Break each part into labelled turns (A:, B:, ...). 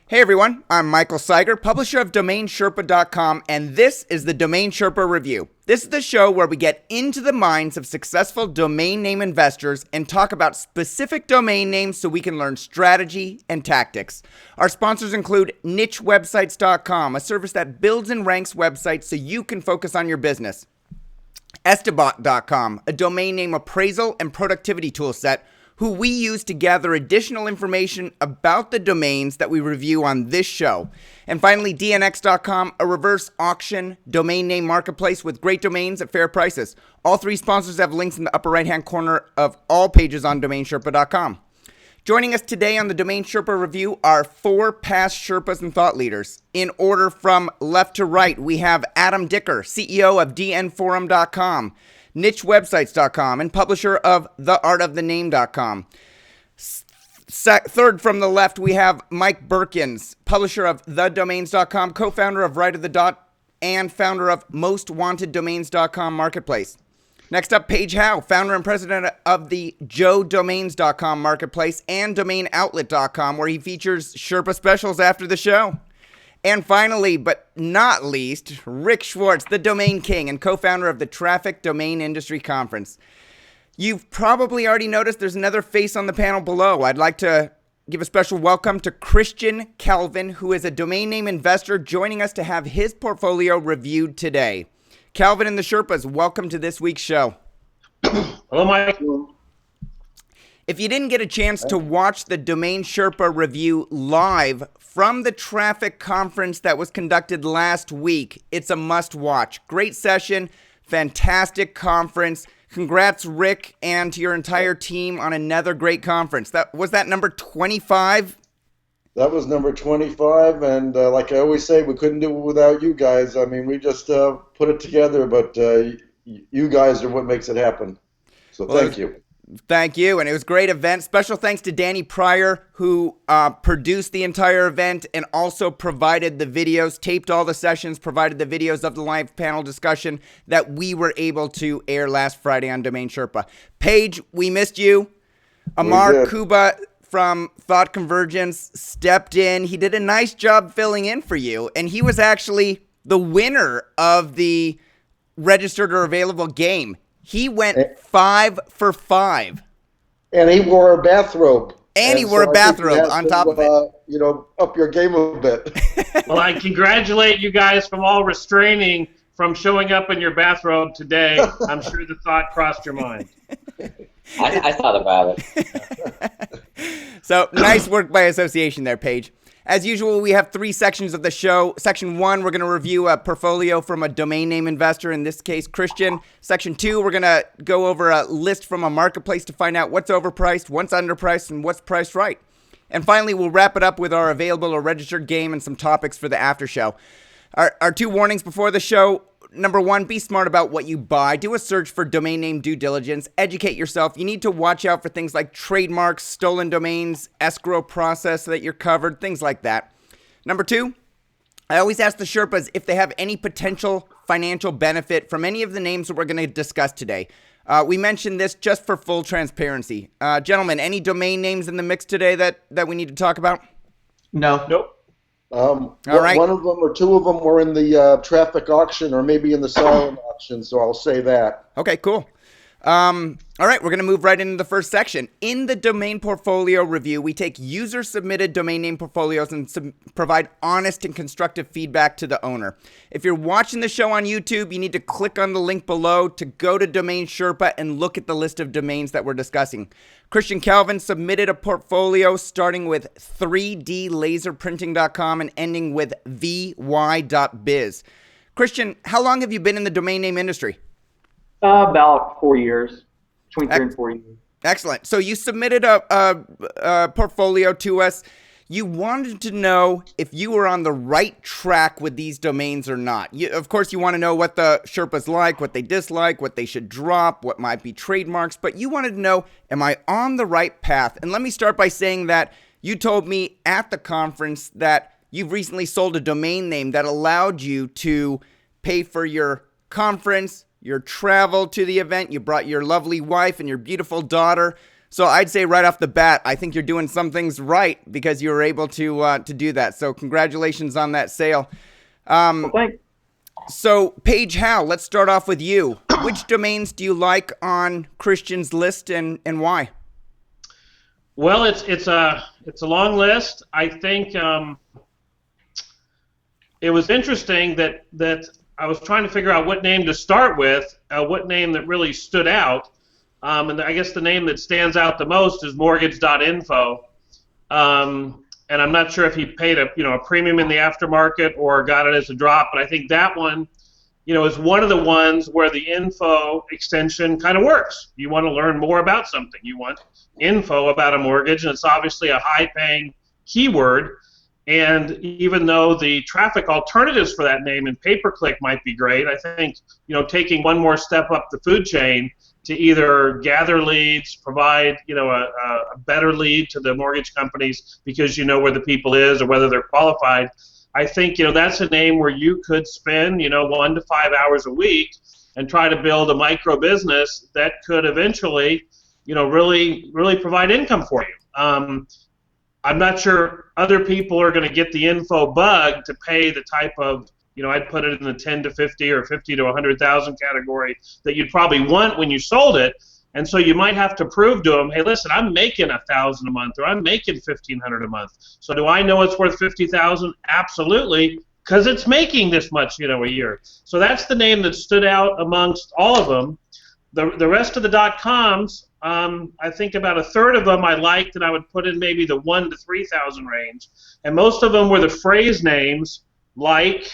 A: Hey everyone, I'm Michael Seiger, publisher of DomainSherpa.com, and this is the Domain Sherpa Review. This is the show where we get into the minds of successful domain name investors and talk about specific domain names so we can learn strategy and tactics. Our sponsors include nichewebsites.com, a service that builds and ranks websites so you can focus on your business. Estabot.com, a domain name appraisal and productivity tool set who we use to gather additional information about the domains that we review on this show. And finally, DNX.com, a reverse auction domain name marketplace with great domains at fair prices. All three sponsors have links in the upper right-hand corner of all pages on DomainSherpa.com. Joining us today on the Domain Sherpa Review are four past Sherpas and thought leaders. In order from left to right, we have Adam Dicker, CEO of DNForum.com, nichewebsites.com, and publisher of theartofthename.com. Third from the left, we have Mike Berkens, publisher of thedomains.com, co-founder of Right of the Dot, and founder of mostwanteddomains.com marketplace. Next up, Paige Howe, founder and president of the joedomains.com marketplace and domainoutlet.com, where he features Sherpa specials after the show. And finally, but not least, Rick Schwartz, the Domain King and co-founder of the Traffic Domain Industry Conference. You've probably already noticed there's another face on the panel below. I'd like to give a special welcome to Christian Calvin, who is a domain name investor joining us to have his portfolio reviewed today. Calvin and the Sherpas, welcome to this week's show.
B: Hello, Mike.
A: If you didn't get a chance to watch the Domain Sherpa Review live from the traffic conference that was conducted last week, it's a must-watch. Great session, fantastic conference. Congrats, Rick, and to your entire team on another great conference. Was that number 25?
C: That was number 25, and like I always say, we couldn't do it without you guys. I mean, we just put it together, but you guys are what makes it happen. So thank you.
A: Thank you, and it was a great event. Special thanks to Danny Pryor, who produced the entire event and also provided the videos, taped all the sessions, provided the videos of the live panel discussion that we were able to air last Friday on Domain Sherpa. Paige, we missed you. Amar Kuba from Thought Convergence stepped in. He did a nice job filling in for you, and he was actually the winner of the registered or available game. He went 5 for 5.
C: And he wore a bathrobe.
A: And he wore a bathrobe on top of it.
C: You know, up your game a bit.
B: Well, I congratulate you guys from all restraining from showing up in your bathrobe today. I'm sure the thought crossed your mind.
D: I thought about it.
A: So, nice work by association there, Paige. As usual, we have 3 sections of the show. Section 1, we're going to review a portfolio from a domain name investor, in this case, Christian. Section 2, we're going to go over a list from a marketplace to find out what's overpriced, what's underpriced, and what's priced right. And finally, we'll wrap it up with our available or registered game and some topics for the after show. Our 2 warnings before the show. Number 1, be smart about what you buy. Do a search for domain name due diligence. Educate yourself. You need to watch out for things like trademarks, stolen domains, escrow process so that you're covered, things like that. Number 2, I always ask the Sherpas if they have any potential financial benefit from any of the names that we're going to discuss today. We mentioned this just for full transparency. Gentlemen, any domain names in the mix today that we need to talk about?
B: No. Nope.
A: All right.
C: One of them or 2 of them were in the traffic auction or maybe in the silent auction, so I'll say that.
A: Okay, cool. All right, we're going to move right into the first section. In the domain portfolio review, we take user-submitted domain name portfolios and provide honest and constructive feedback to the owner. If you're watching the show on YouTube, you need to click on the link below to go to Domain Sherpa and look at the list of domains that we're discussing. Christian Calvin submitted a portfolio starting with 3dlaserprinting.com and ending with vy.biz. Christian, how long have you been in the domain name industry?
E: About 4 years, between 3 and 4 years.
A: Excellent. So you submitted a portfolio to us. You wanted to know if you were on the right track with these domains or not. Of course, you want to know what the Sherpas like, what they dislike, what they should drop, what might be trademarks. But you wanted to know, am I on the right path? And let me start by saying that you told me at the conference that you've recently sold a domain name that allowed you to pay for your conference, your travel to the event. You brought your lovely wife and your beautiful daughter. So I'd say right off the bat, I think you're doing some things right because you were able to do that. So congratulations on that sale.
E: Well, thanks.
A: So Paige Howe, let's start off with you. Which domains do you like on Christian's list and why?
B: Well, it's a long list. I think it was interesting that I was trying to figure out what name to start with, what name that really stood out. And I guess the name that stands out the most is mortgage.info. And I'm not sure if he paid a premium in the aftermarket or got it as a drop, but I think that one, is one of the ones where the info extension kind of works. You want to learn more about something. You want info about a mortgage, and it's obviously a high-paying keyword. And even though the traffic alternatives for that name and pay-per-click might be great, I think, taking one more step up the food chain to either gather leads, provide, a better lead to the mortgage companies because you know where the people is or whether they're qualified. I think, that's a name where you could spend, 1 to 5 hours a week and try to build a micro business that could eventually, really provide income for you. I'm not sure other people are going to get the info bug to pay the type of, I'd put it in the 10 to 50 or 50 to 100,000 category that you'd probably want when you sold it. And so you might have to prove to them, hey, listen, I'm making $1,000 a month or I'm making $1,500 a month. So do I know it's worth $50,000? Absolutely, because it's making this much, a year. So that's the name that stood out amongst all of them. The rest of the .coms, I think about a third of them I liked, and I would put in maybe the 1 to 3,000 range. And most of them were the phrase names like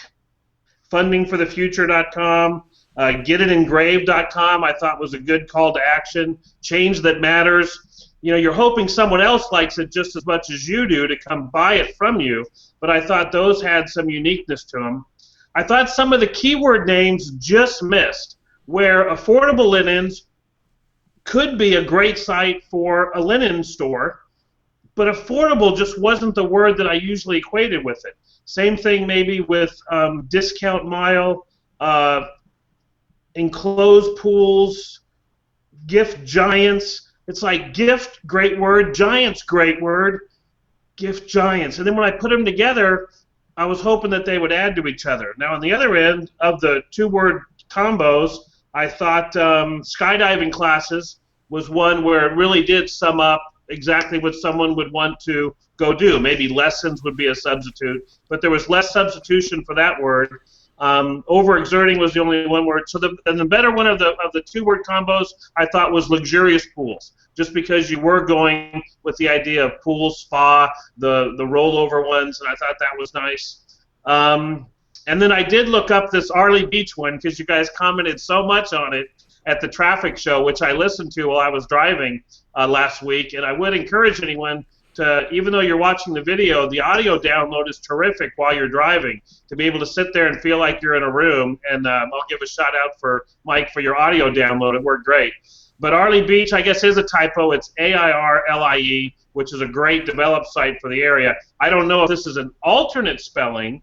B: fundingforthefuture.com, getitengraved.com I thought was a good call to action. Change that matters. You're hoping someone else likes it just as much as you do to come buy it from you, but I thought those had some uniqueness to them. I thought some of the keyword names just missed, where affordable linens could be a great site for a linen store, but affordable just wasn't the word that I usually equated with it. Same thing maybe with discount mile, enclosed pools, gift giants. It's like gift, great word, giants, great word, gift giants. And then when I put them together, I was hoping that they would add to each other. Now on the other end of the two-word combos, I thought skydiving classes was one where it really did sum up exactly what someone would want to go do. Maybe lessons would be a substitute, but there was less substitution for that word. Overexerting was the only one word. So the better one of the two-word combos I thought was luxurious pools, just because you were going with the idea of pool, spa, the rollover ones, and I thought that was nice. And then I did look up this Arley Beach one because you guys commented so much on it at the traffic show, which I listened to while I was driving last week. And I would encourage anyone to, even though you're watching the video, the audio download is terrific while you're driving, to be able to sit there and feel like you're in a room. And I'll give a shout out for Mike for your audio download. It worked great. But Arley Beach, I guess, is a typo. It's AIRLIE, which is a great developed site for the area. I don't know if this is an alternate spelling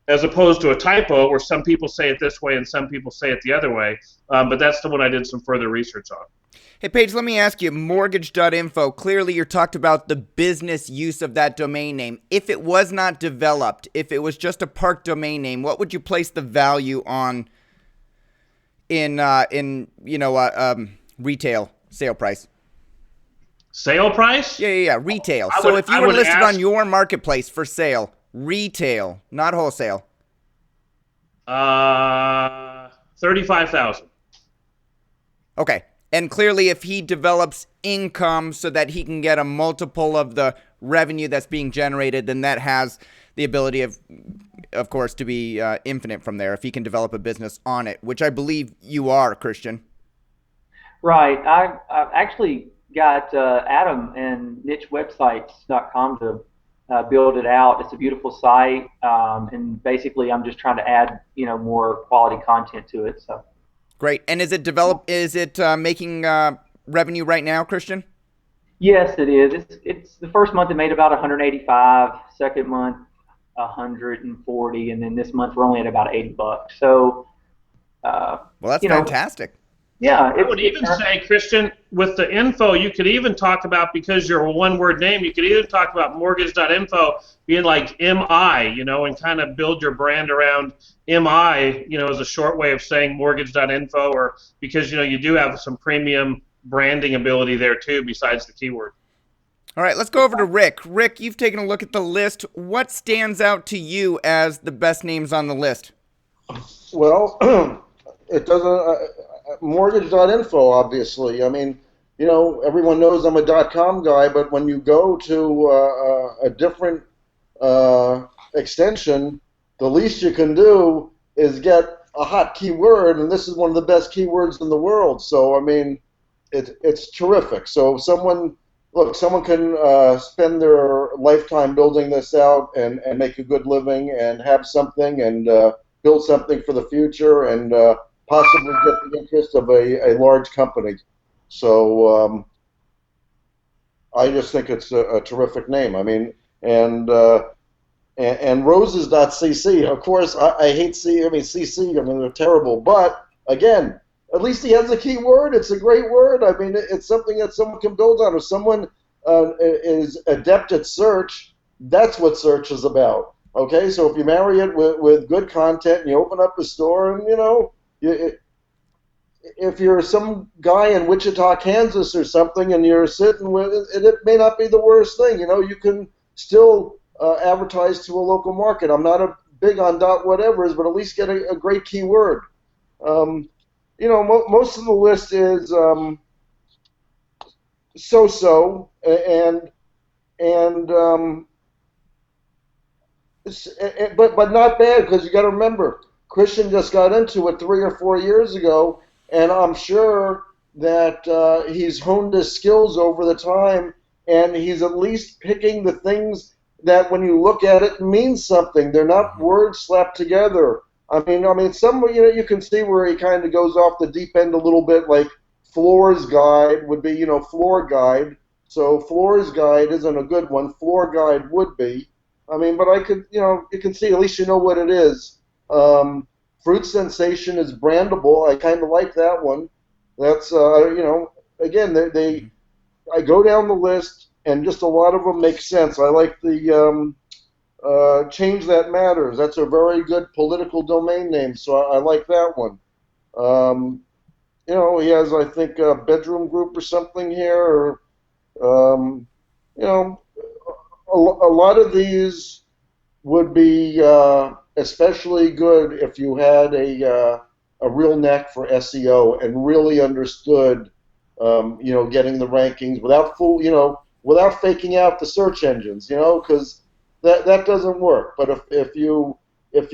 B: as opposed to a typo where some people say it this way and some people say it the other way. But that's the one I did some further research on.
A: Hey, Paige, let me ask you, mortgage.info, clearly you talked about the business use of that domain name. If it was not developed, if it was just a park domain name, what would you place the value on in retail sale price?
B: Sale price?
A: Yeah, retail. So if you were listed on your marketplace for sale, retail, not wholesale.
B: $35,000.
A: Okay. And clearly if he develops income so that he can get a multiple of the revenue that's being generated, then that has the ability of course, to be infinite from there if he can develop a business on it, which I believe you are, Christian.
E: Right. I've actually got Adam and nichewebsites.com to build it out. It's a beautiful site, and basically I'm just trying to add, more quality content to it. So.
A: Great. And is it making revenue right now, Christian?
E: Yes, it is. It's the first month it made about 185, second month 140, and then this month we're only at about $80. So
A: well, that's fantastic.
E: Yeah,
B: I would even say, Christian, with the info, you could even talk about, because you're a one-word name, you could even talk about mortgage.info being like MI, and kind of build your brand around MI, as a short way of saying mortgage.info, or because, you do have some premium branding ability there too, besides the keyword.
A: All right, let's go over to Rick. Rick, you've taken a look at the list. What stands out to you as the best names on the list?
C: Well, it doesn't. Mortgage.info, obviously. I mean, everyone knows I'm a .com guy, but when you go to a different extension, the least you can do is get a hot keyword, and this is one of the best keywords in the world. So, I mean, it's terrific. So, someone can spend their lifetime building this out and make a good living and have something and build something for the future and possibly get the interest of a large company. So I just think it's a terrific name. I mean, and roses.cc, of course, I hate CC, I mean, they're terrible. But, again, at least he has a keyword. It's a great word. I mean, it's something that someone can build on. If someone is adept at search, that's what search is about. Okay, so if you marry it with good content and you open up a store and, if you're some guy in Wichita, Kansas or something and you're sitting with it, it may not be the worst thing. You can still advertise to a local market. I'm not big on whatevers, but at least get a great keyword. Most of the list is so-so but not bad, because you got to remember, Christian just got into it 3 or 4 years ago, and I'm sure that he's honed his skills over the time, and he's at least picking the things that, when you look at it, mean something. They're not words slapped together. I mean, some you can see where he kind of goes off the deep end a little bit, like Floors Guide would be, floor guide. So Floors Guide isn't a good one. Floor Guide would be. I mean, but I could, you can see, at least you know what it is. Fruit Sensation is brandable. I kind of like that one. That's, again, I go down the list, and just a lot of them make sense. I like the Change That Matters. That's a very good political domain name, so I like that one. He has, I think, a bedroom group or something here, or, a lot of these would be especially good if you had a real knack for SEO and really understood, getting the rankings without faking out the search engines, because that doesn't work. But if you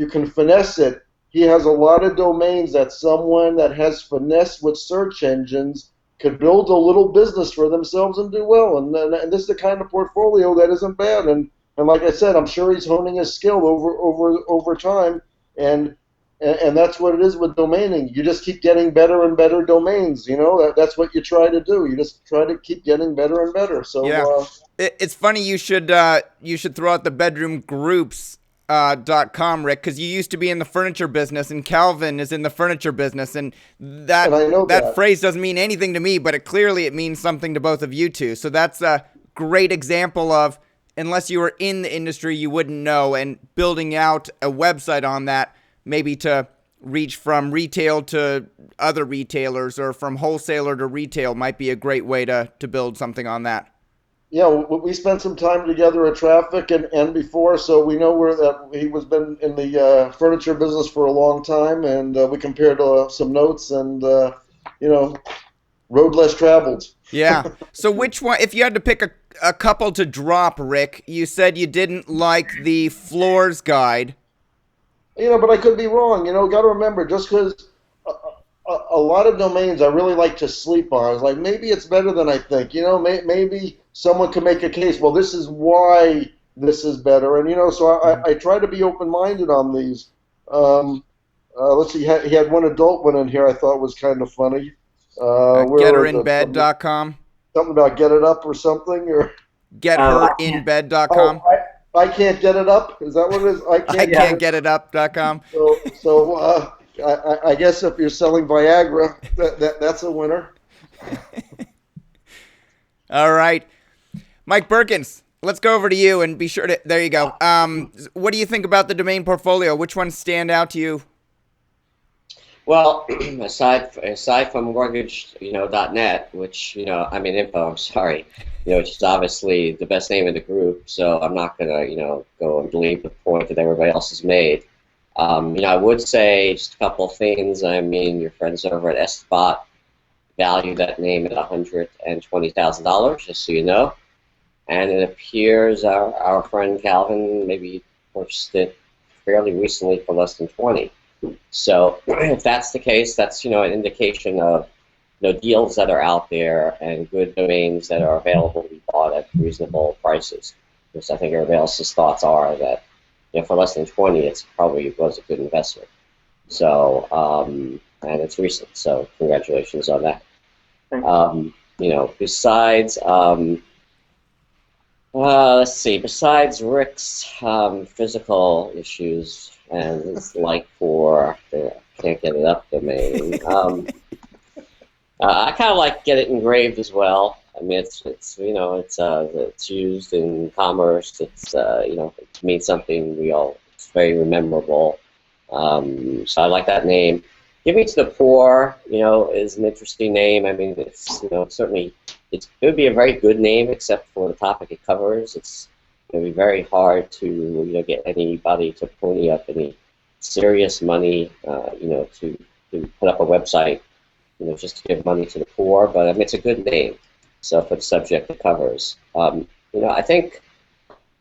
C: can finesse it, he has a lot of domains that someone that has finesse with search engines could build a little business for themselves and do well. And this is the kind of portfolio that isn't bad. And like I said, I'm sure he's honing his skill over time. And that's what it is with domaining. You just keep getting better and better domains. That's what you try to do. You just try to keep getting better and better. So
A: yeah, it's funny you should throw out the bedroom groups. .com, Rick, because you used to be in the furniture business, and Calvin is in the furniture business, and that phrase doesn't mean anything to me, but it means something to both of you two. So that's a great example of, unless you were in the industry, you wouldn't know, and building out a website on that, maybe to reach from retail to other retailers or from wholesaler to retail, might be a great way to build something on that.
C: Yeah, we spent some time together at Traffic and before, so we know he was been in the furniture business for a long time, and we compared some notes, and road less traveled.
A: Yeah. So which one, if you had to pick a couple to drop, Rick, you said you didn't like the Floors Guide.
C: But I could be wrong. Got to remember, just because a lot of domains I really like to sleep on. It's like, maybe it's better than I think. Maybe someone can make a case. Well, this is why this is better, and so I try to be open-minded on these. Let's see. He had one adult one in here I thought was kind of funny.
A: GetHerInBed.com.
C: Something about Get It Up or something, or
A: GetHerInBed.com.
C: I can't get it up. Is that what it is?
A: I can't get it up.com.
C: So I guess if you're selling Viagra, that's a winner.
A: All right. Mike Berkens, let's go over to you and be sure to, there you go. What do you think about the domain portfolio? Which ones stand out to you?
D: Well, aside from mortgage, .net, which, info, I'm sorry, which is obviously the best name in the group, so I'm not going to, go and believe the point that everybody else has made. I would say just a couple of things. I mean, your friends over at SBot value that name at $120,000, just so you know. And it appears our friend Calvin maybe purchased it fairly recently for less than 20. So if that's the case, that's an indication of deals that are out there and good domains that are available to be bought at reasonable prices. Because I think everybody else's thoughts are that for less than 20, it probably was a good investment. So and it's recent, so congratulations on that. Besides let's see. Besides Rick's physical issues and his like for the can't get it up domain, I kind of like get it engraved as well. I mean, it's used in commerce. It means something real. It's very memorable. So I like that name. Giving to the Poor, is an interesting name. I mean, it's certainly it would be a very good name, except for the topic it covers. It's going to be very hard to get anybody to pony up any serious money, to put up a website, just to give money to the poor. But I mean, it's a good name. So for the subject it covers, I think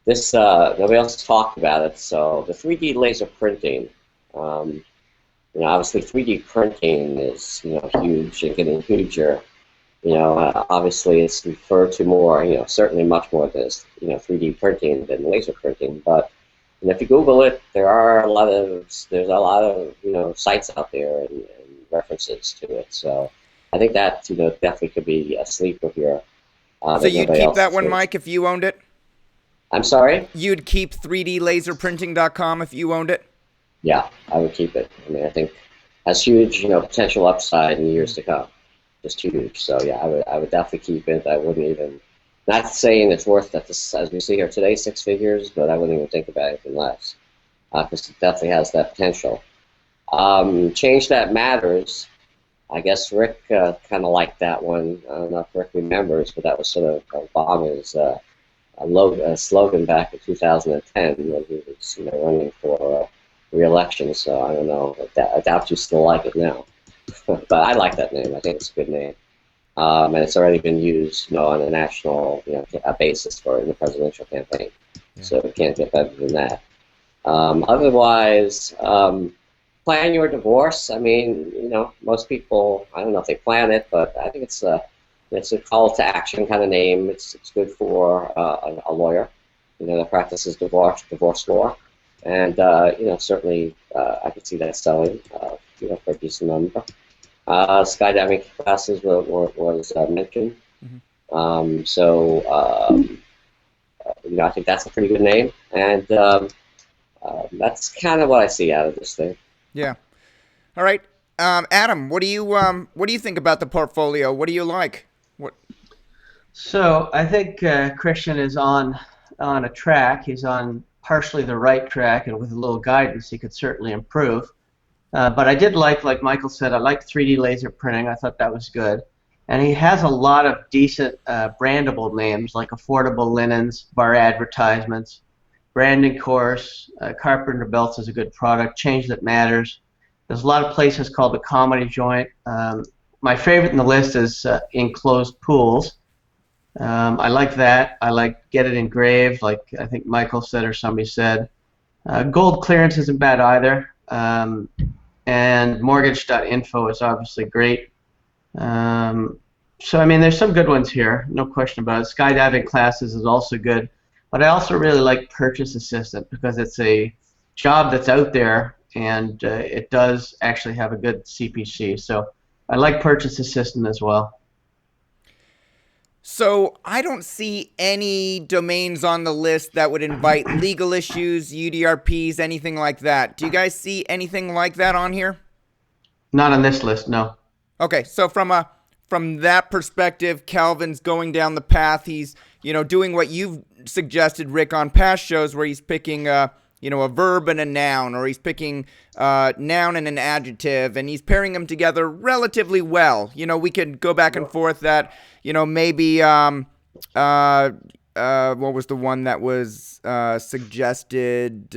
D: this nobody else talked about it. So the 3D laser printing, obviously 3D printing is huge and getting huger. Obviously it's referred to more, certainly much more as 3D printing than laser printing. But if you Google it, there's a lot of sites out there and references to it. So I think that definitely could be a sleeper here.
A: So you'd keep that one, Mike, if you owned it?
D: I'm sorry?
A: You'd keep 3dlaserprinting.com if you owned it?
D: Yeah, I would keep it. I mean, I think has huge, potential upside in the years to come. Just huge. So yeah, I would definitely keep it. I wouldn't even, not saying it's worth that as we see here today, 6 figures, but I wouldn't even think about anything less, because it definitely has that potential. Change That Matters. I guess Rick kind of liked that one. I don't know if Rick remembers, but that was sort of Obama's slogan back in 2010 when he was running for re-election. So I don't know. I doubt you still like it now. But I like that name. I think it's a good name. And it's already been used on a national basis in the presidential campaign. Yeah. So it can't get better than that. Otherwise, plan your divorce. I mean, most people, I don't know if they plan it, but I think it's a call to action kind of name. It's good for a lawyer, that practices divorce law, and certainly I could see that selling, for a decent number. Skydiving classes was mentioned. Mm-hmm. I think that's a pretty good name, and that's kind of what I see out of this thing.
A: Yeah. All right, Adam, what do you think about the portfolio? What do you like?
F: So I think Christian is on a track. He's on partially the right track, and with a little guidance, he could certainly improve. But I did like Michael said, I like 3D laser printing. I thought that was good. And he has a lot of decent brandable names, like Affordable Linens, bar advertisements, Branding Course, Carpenter Belts is a good product, Change That Matters. There's a lot of places called the Comedy Joint. My favorite in the list is Enclosed Pools. I like that. I like Get It Engraved, like I think Michael said or somebody said. Gold Clearance isn't bad either. And mortgage.info is obviously great. So, I mean, there's some good ones here, no question about it. Skydiving Classes is also good. But I also really like Purchase Assistant because it's a job that's out there and it does actually have a good CPC. So I like Purchase Assistant as well.
A: So I don't see any domains on the list that would invite legal issues, UDRPs, anything like that. Do you guys see anything like that on here?
F: Not on this list, no.
A: Okay, so from that perspective, Calvin's going down the path. He's doing what you've suggested, Rick, on past shows, where he's picking a verb and a noun, or he's picking a noun and an adjective, and he's pairing them together relatively well. We could go back and forth that maybe what was the one that was suggested?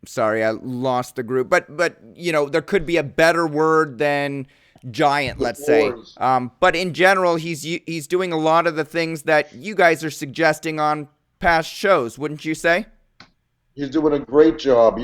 A: Sorry, I lost the group. But there could be a better word than giant, let's say. But in general, he's doing a lot of the things that you guys are suggesting on past shows, wouldn't you say?
C: He's doing a great job,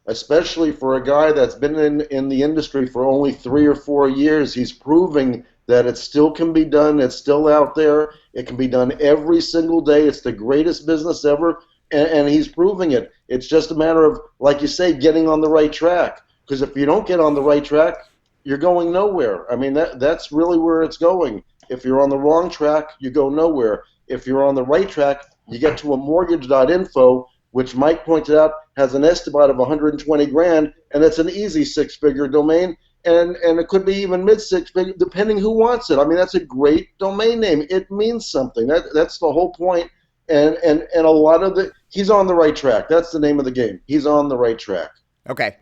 C: especially for a guy that's been in the industry for only 3 or 4 years. He's proving that it still can be done. It's still out there. It can be done every single day. It's the greatest business ever. And he's proving it. It's just a matter of, like you say, getting on the right track. Because if you don't get on the right track, you're going nowhere. I mean, that's really where it's going. If you're on the wrong track, you go nowhere. If you're on the right track, you get to a mortgage.info, which Mike pointed out has an estimate of 120 grand, and it's an easy 6-figure domain, and it could be even mid-6-figure, depending who wants it. I mean, that's a great domain name. It means something. That's the whole point. And a lot of he's on the right track. That's the name of the game. He's on the right track.
A: Okay.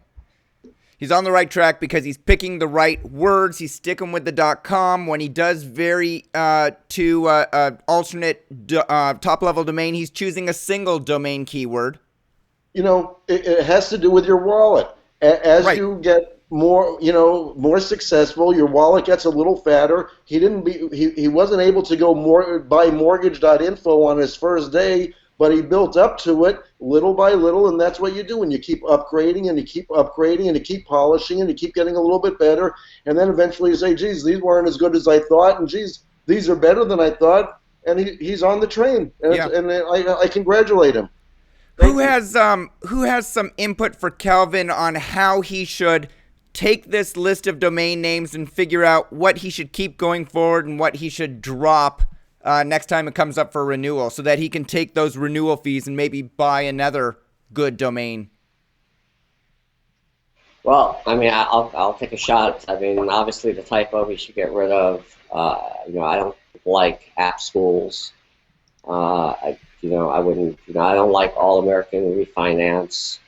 A: He's on the right track because he's picking the right words. He's sticking with the .com. When he does vary to alternate top-level domain, he's choosing a single domain keyword.
C: It has to do with your wallet. As right. You get more successful, your wallet gets a little fatter. He wasn't able to go buy mortgage.info on his first day, but he built up to it little by little, and that's what you do. And you keep upgrading, and you keep upgrading, and you keep polishing, and you keep getting a little bit better, and then eventually you say, geez, these weren't as good as I thought, and geez, these are better than I thought, and he's on the train, and,
A: yeah.
C: And I congratulate him.
A: Who has some input for Calvin on how he should take this list of domain names and figure out what he should keep going forward and what he should drop next time it comes up for renewal, so that he can take those renewal fees and maybe buy another good domain?
D: Well, I mean, I'll take a shot. I mean, obviously the typo we should get rid of. I don't like app schools. I wouldn't. I don't like All American Refinance.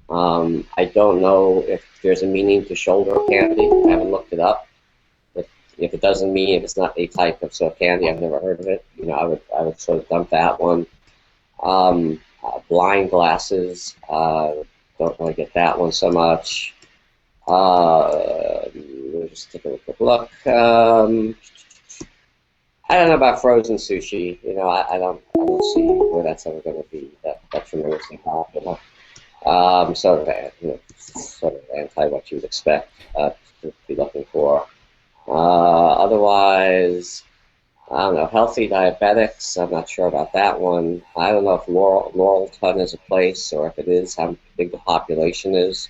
D: I don't know if there's a meaning to shoulder candy. I haven't looked it up. If it doesn't mean, if it's not a type of sort of candy, I've never heard of it. I would sort of dump that one. Blind glasses. Don't really get that one so much. We'll just take a quick look. I don't know about frozen sushi. I don't see where that's ever going to be that tremendously popular. Sort of anti what you would expect to be looking for. Otherwise, I don't know, healthy diabetics, I'm not sure about that one. I don't know if Laurelton is a place, or if it is, how big the population is.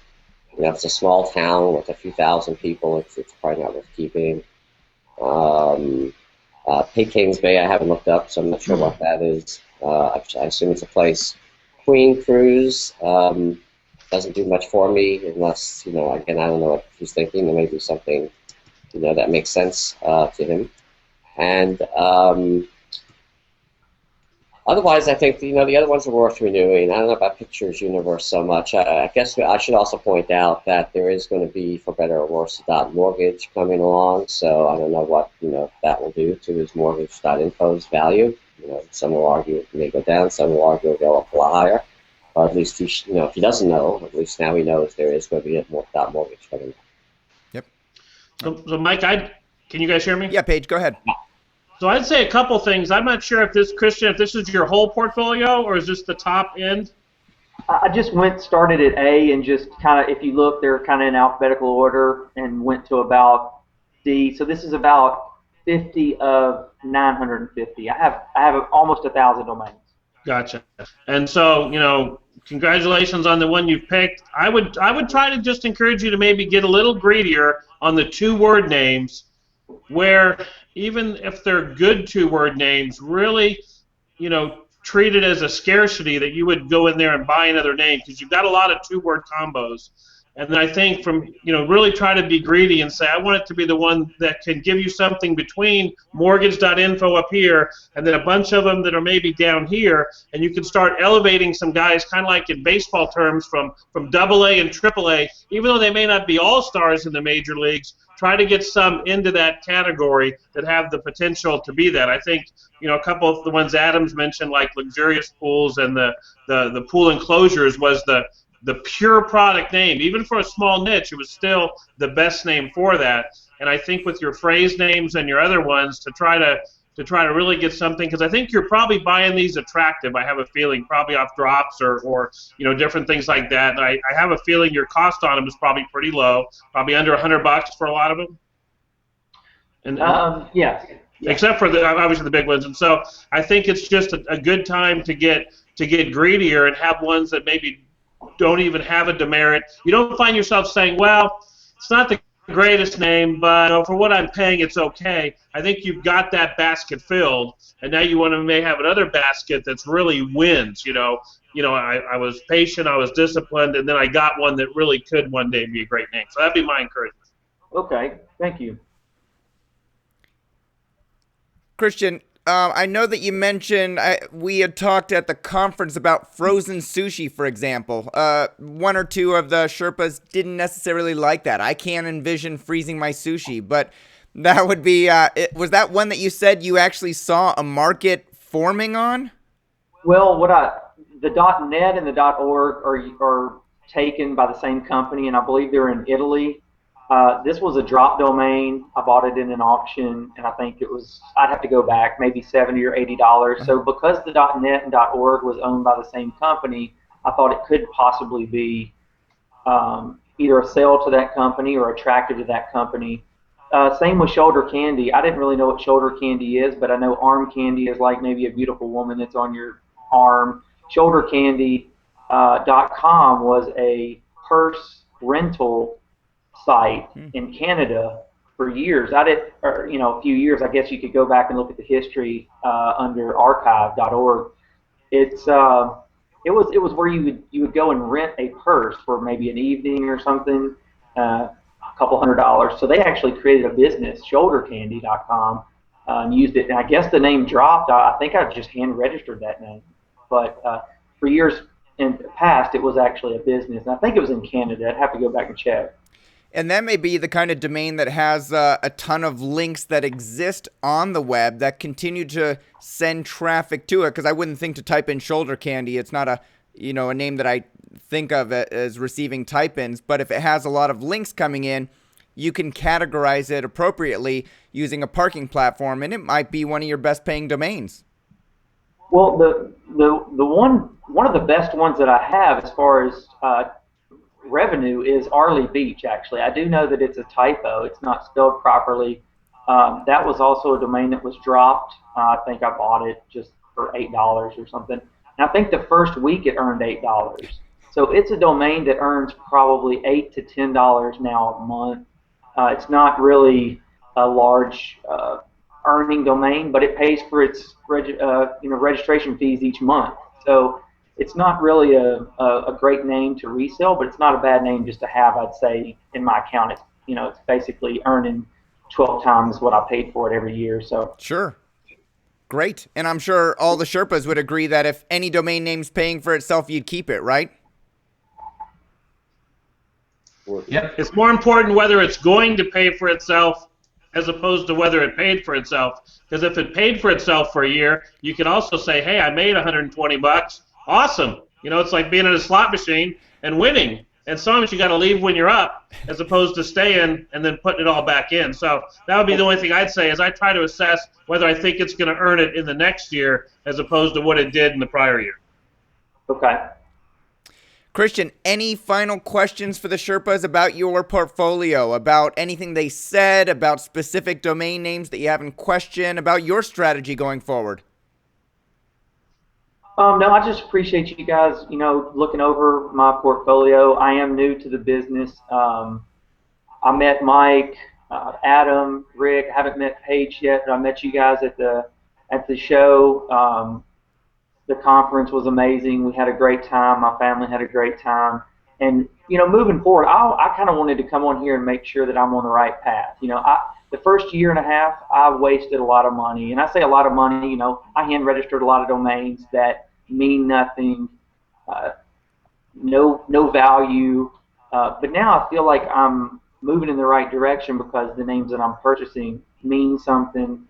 D: If it's a small town with a few thousand people, it's probably not worth keeping. Picaynes Bay I haven't looked up, so I'm not sure what that is. I assume it's a place. Queen Cruise doesn't do much for me unless, again, I don't know what he's thinking. There may be something, that makes sense to him. And otherwise, I think, the other ones are worth renewing. I don't know about Pictures Universe so much. I guess I should also point out that there is going to be, for better or worse, .mortgage coming along. So I don't know what, that will do to his mortgage.info's value. Some will argue it may go down, some will argue it will go up a lot higher. Or at least if he doesn't know, at least now he knows there is going to be a .mortgage coming.
A: Yep.
B: So Mike, can you guys hear me?
A: Yeah, Paige, go ahead.
B: So I'd say a couple things. I'm not sure if this is your whole portfolio, or is this the top end?
E: I just started at A, and just kind of, if you look, they're kind of in alphabetical order, and went to about D. So this is about 50 of 950. I have almost 1,000 domains.
B: Gotcha. And so, congratulations on the one you've picked. I would try to just encourage you to maybe get a little greedier on the 2-word names, where even if they're good 2-word names, really, treat it as a scarcity that you would go in there and buy another name, because you've got a lot of 2-word combos. And then I think from, really try to be greedy and say, I want it to be the one that can give you something between mortgage.info up here and then a bunch of them that are maybe down here. And you can start elevating some guys, kind of like in baseball terms, from AA and AAA, even though they may not be all-stars in the major leagues. Try to get some into that category that have the potential to be that. I think, a couple of the ones Adams mentioned, like luxurious pools and the pool enclosures, was the pure product name. Even for a small niche, it was still the best name for that. And I think with your phrase names and your other ones, to try to really get something, because I think you're probably buying these attractive. I have a feeling, probably off drops or different things like that. And I have a feeling your cost on them is probably pretty low, probably under $100 for a lot of them. And
E: yes.
B: Except for obviously the big ones. And so I think it's just a good time to get greedier and have ones that maybe don't even have a demerit. You don't find yourself saying, well, it's not the greatest name, but for what I'm paying, it's okay. I think you've got that basket filled, and now you want to may have another basket that's really wins. I was patient, I was disciplined, and then I got one that really could one day be a great name. So that'd be my encouragement.
E: Okay, thank you.
A: Christian, I know that you mentioned we had talked at the conference about frozen sushi, for example. One or two of the Sherpas didn't necessarily like that. I can't envision freezing my sushi, but that would be, was that one that you said you actually saw a market forming on?
E: Well, the .net and the .org are taken by the same company, and I believe they're in Italy. This was a drop domain. I bought it in an auction, and I think I'd have to go back, maybe $70 or $80. So because the .net and .org was owned by the same company, I thought it could possibly be either a sale to that company or attracted to that company. Same with shoulder candy. I didn't really know what shoulder candy is, but I know arm candy is like maybe a beautiful woman that's on your arm. Shouldercandy.com was a purse rental site in Canada for years. A few years. I guess you could go back and look at the history under archive.org. It was where you would go and rent a purse for maybe an evening or something, a couple $100. So they actually created a business, shouldercandy.com, and used it. And I guess the name dropped. I think I just hand registered that name, but for years in the past, it was actually a business. And I think it was in Canada. I'd have to go back and check.
A: And that may be the kind of domain that has a ton of links that exist on the web that continue to send traffic to it. Because I wouldn't think to type in shoulder candy. It's not a name that I think of as receiving type-ins. But if it has a lot of links coming in, you can categorize it appropriately using a parking platform, and it might be one of your best paying domains.
E: Well, the one of the best ones that I have as far as revenue is Arley Beach. Actually, I do know that it's a typo. It's not spelled properly. That was also a domain that was dropped. I think I bought it just for $8 or something. And I think the first week it earned $8. So it's a domain that earns probably $8 to $10 now a month. It's not really a large earning domain, but it pays for its registration fees each month. So it's not really a great name to resell, but it's not a bad name just to have, I'd say, in my account. It's basically earning 12 times what I paid for it every year. So
A: sure. Great. And I'm sure all the Sherpas would agree that if any domain name's paying for itself, you'd keep it, right?
B: Yep. It's more important whether it's going to pay for itself as opposed to whether it paid for itself. Because if it paid for itself for a year, you can also say, hey, I made $120. Awesome. It's like being in a slot machine and winning. And sometimes you got to leave when you're up as opposed to staying and then putting it all back in. So that would be the only thing I'd say is I try to assess whether I think it's going to earn it in the next year as opposed to what it did in the prior year.
E: Okay.
A: Christian, any final questions for the Sherpas about your portfolio, about anything they said, about specific domain names that you haven't questioned, about your strategy going forward?
E: No, I just appreciate you guys, looking over my portfolio. I am new to the business. I met Mike, Adam, Rick. I haven't met Paige yet, but I met you guys at the show. The conference was amazing. We had a great time. My family had a great time. And moving forward, I kind of wanted to come on here and make sure that I'm on the right path. The first year and a half, I wasted a lot of money, and I say a lot of money. I hand registered a lot of domains that mean nothing, no value. But now I feel like I'm moving in the right direction because the names that I'm purchasing mean something.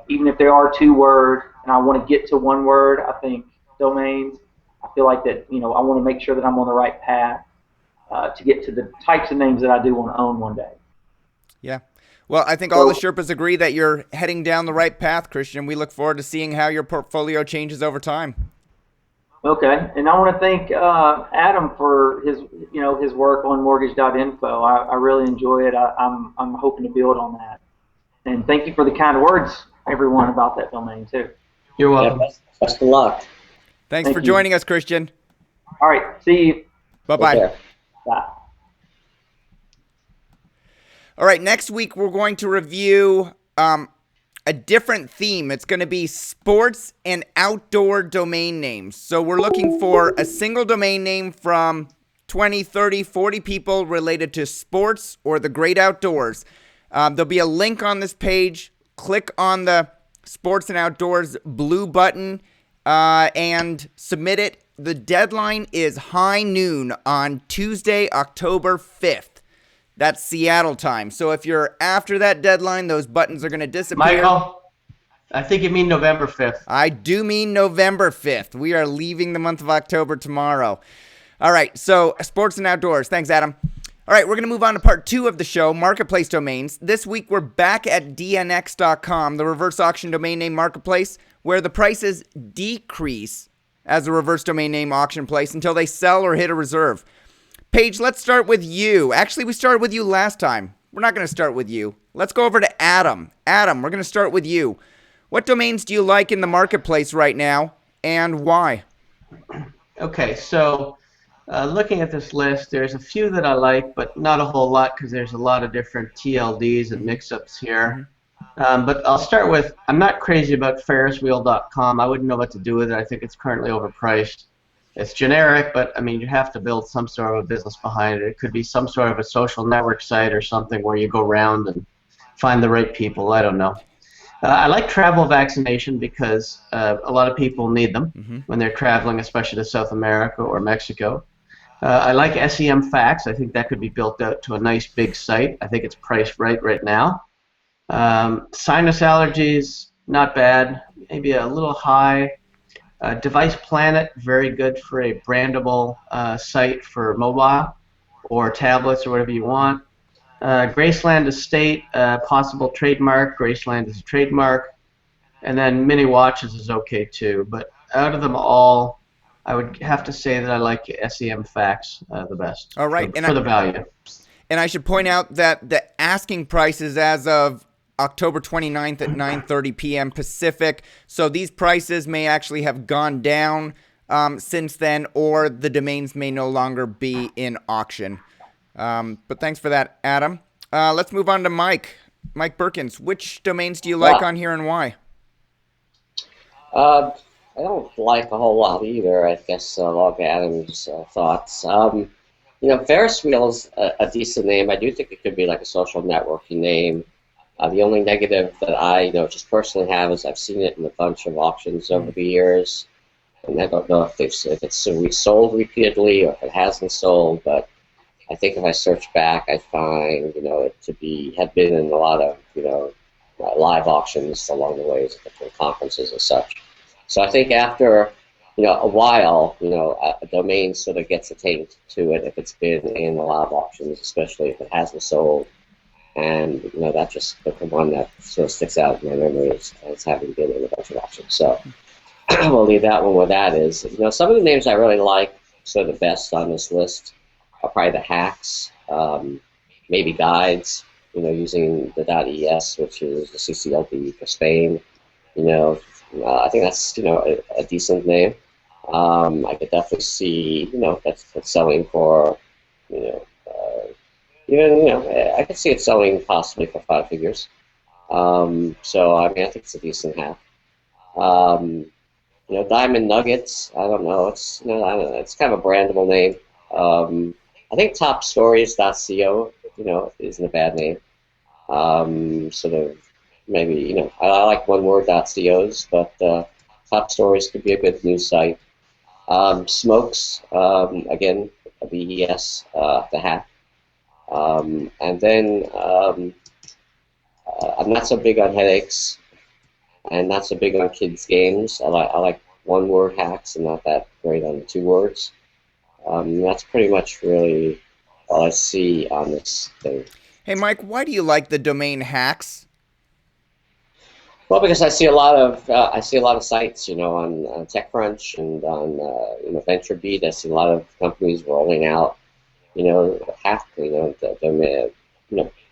E: Even if they are 2-word, and I want to get to 1 word, I think domains. I feel like that. I want to make sure that I'm on the right path to get to the types of names that I do want to own one day.
A: Yeah. Well, I think all the Sherpas agree that you're heading down the right path, Christian. We look forward to seeing how your portfolio changes over time.
E: Okay, and I want to thank Adam for his work on mortgage.info. I really enjoy it. I'm hoping to build on that. And thank you for the kind words, everyone, about that domain too.
F: You're welcome.
D: Yeah, best of luck.
A: Thanks for joining us, Christian.
E: All right, see you.
A: Bye-bye.
E: Bye.
A: All right, next week we're going to review a different theme. It's going to be sports and outdoor domain names. So we're looking for a single domain name from 20, 30, 40 people related to sports or the great outdoors. There'll be a link on this page. Click on the sports and outdoors blue button and submit it. The deadline is high noon on Tuesday, October 5th. That's Seattle time. So if you're after that deadline, those buttons are going to disappear.
F: Michael, I think you mean November 5th.
A: I do mean November 5th. We are leaving the month of October tomorrow. All right, so sports and outdoors. Thanks, Adam. All right, we're going to move on to part 2 of the show, marketplace domains. This week, we're back at dnx.com, the reverse auction domain name marketplace, where the prices decrease as a reverse domain name auction place until they sell or hit a reserve. Paige, let's start with you. Actually, we started with you last time. We're not going to start with you. Let's go over to Adam. Adam, we're going to start with you. What domains do you like in the marketplace right now, and why?
F: Okay, so looking at this list, there's a few that I like, but not a whole lot because there's a lot of different TLDs and mix-ups here. But I'll start with, I'm not crazy about ferriswheel.com. I wouldn't know what to do with it. I think it's currently overpriced. It's generic, but I mean, you have to build some sort of a business behind it. It could be some sort of a social network site or something where you go around and find the right people. I don't know. I like travel vaccination because a lot of people need them when they're traveling, especially to South America or Mexico. I like SEM Facts. I think that could be built out to a nice big site. I think it's priced right now. Sinus allergies, not bad. Maybe a little high. Device Planet, very good for a brandable site for mobile or tablets or whatever you want. Graceland Estate, possible trademark. Graceland is a trademark. And then Mini Watches is okay too. But out of them all, I would have to say that I like SEM Facts the best.
A: All right.
F: For the value.
A: And I should point out that the asking price is as of October 29th at 9:30 p.m. Pacific. So these prices may actually have gone down since then, or the domains may no longer be in auction. But thanks for that, Adam. Let's move on to Mike. Mike Berkens, which domains do you like on here and why?
D: I don't like a whole lot either. I guess along Adam's thoughts. Ferris Wheel's a decent name. I do think it could be like a social networking name. The only negative that I just personally have is I've seen it in a bunch of auctions over the years, and I don't know if it's sold repeatedly or if it hasn't sold. But I think if I search back, I find it to have been in a lot of live auctions along the ways at different conferences and such. So I think after a while, a domain sort of gets attained to it if it's been in a lot of auctions, especially if it hasn't sold. And that's just the one that sort of sticks out in my memory as having been in a bunch of auctions. So we'll leave that one where that is. Some of the names I really like, sort of the best on this list, are probably the hacks, maybe guides. Using the .es, which is the CCLP for Spain. I think that's a decent name. I could definitely see that's selling for I could see it selling possibly for 5 figures. So I think it's a decent hack. Diamond Nuggets. I don't know. It's I don't know. It's kind of a brandable name. I think topstories.co, isn't a bad name. Sort of maybe, I like oneword.cos, but Top Stories could be a good news site. Smokes, again, BES, the hat. And then I'm not so big on headaches and not so big on kids' games. I like one-word hacks and not that great on the 2 words. That's pretty much really all I see on this thing.
A: Hey, Mike, why do you like the domain hacks?
D: Well, because I see a lot of sites, on TechCrunch and on VentureBeat. I see a lot of companies rolling out,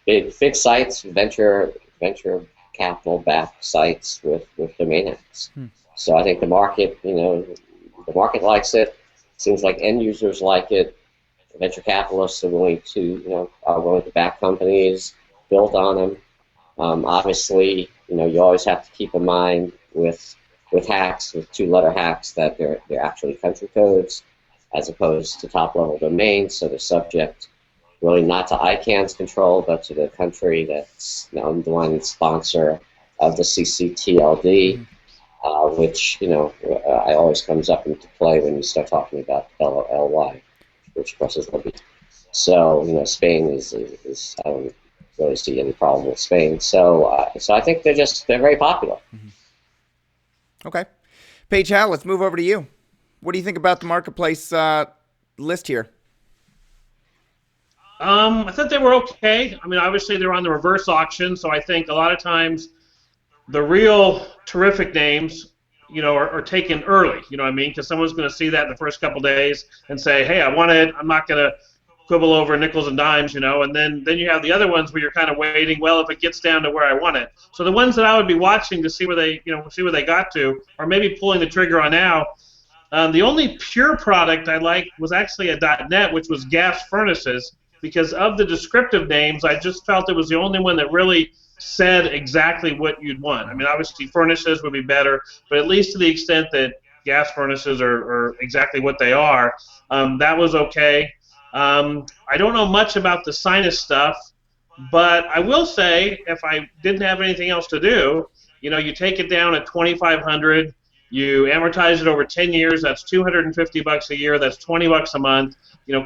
D: big sites, venture capital backed sites with domain hacks. So I think the market likes it. Seems like end users like it. Venture capitalists are willing to back companies, build on them. Obviously, you always have to keep in mind with hacks, with 2-letter hacks, that they're actually country codes as opposed to top-level domains, so they're subject really not to ICANN's control, but to the country that's the one sponsor of the CCTLD, which, I always comes up into play when you start talking about LLY, which of course is Libya. So, Spain is I don't really see any problem with Spain. So I think they're very popular.
A: Okay. Paige Howe, let's move over to you. What do you think about the marketplace list here?
B: I thought they were okay. I mean, obviously they're on the reverse auction, so I think a lot of times the real terrific names, are taken early. You know what I mean? Because someone's going to see that in the first couple days and say, hey, I want it. I'm not going to quibble over nickels and dimes, and then you have the other ones where you're kind of waiting, well, if it gets down to where I want it. So the ones that I would be watching to see where they got to, or maybe pulling the trigger on now. The only pure product I liked was actually a .NET, which was gas furnaces, because of the descriptive names, I just felt it was the only one that really said exactly what you'd want. I mean, obviously furnaces would be better, but at least to the extent that gas furnaces are exactly what they are, that was okay. I don't know much about the sinus stuff, but I will say, if I didn't have anything else to do, you take it down at $2,500, you amortize it over 10 years, that's $250 a year, that's $20 a month.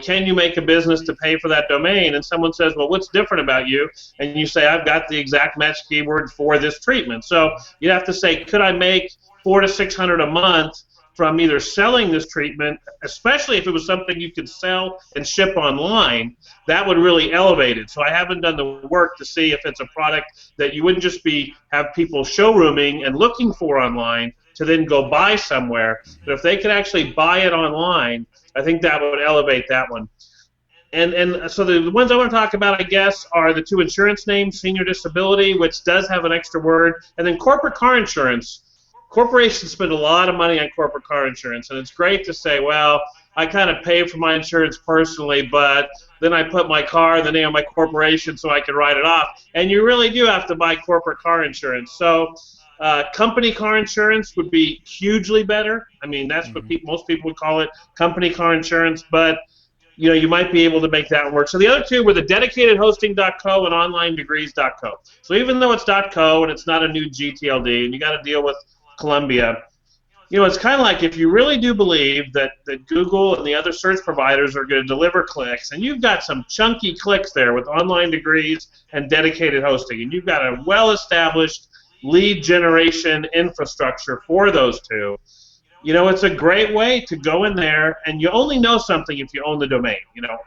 B: Can you make a business to pay for that domain? And someone says, well, what's different about you? And you say, I've got the exact match keyword for this treatment. So you'd have to say, could I make $400 to $600 a month from either selling this treatment, especially if it was something you could sell and ship online? That would really elevate it. So I haven't done the work to see if it's a product that you wouldn't just have people showrooming and looking for online to then go buy somewhere. But if they could actually buy it online, I think that would elevate that one. And so the ones I want to talk about, I guess, are the 2 insurance names, senior disability, which does have an extra word, and then corporate car insurance. Corporations spend a lot of money on corporate car insurance, and it's great to say, well, I kind of pay for my insurance personally, but then I put my car in the name of my corporation so I can write it off. And you really do have to buy corporate car insurance. So company car insurance would be hugely better. I mean, that's what most people would call it, company car insurance, but you might be able to make that work. So the other 2 were the dedicatedhosting.co and onlinedegrees.co. So even though it's .co and it's not a new GTLD, and you got to deal with Columbia, it's kind of like if you really do believe that Google and the other search providers are going to deliver clicks, and you've got some chunky clicks there with online degrees and dedicated hosting, and you've got a well-established lead generation infrastructure for those 2, it's a great way to go in there, and you only know something if you own the domain.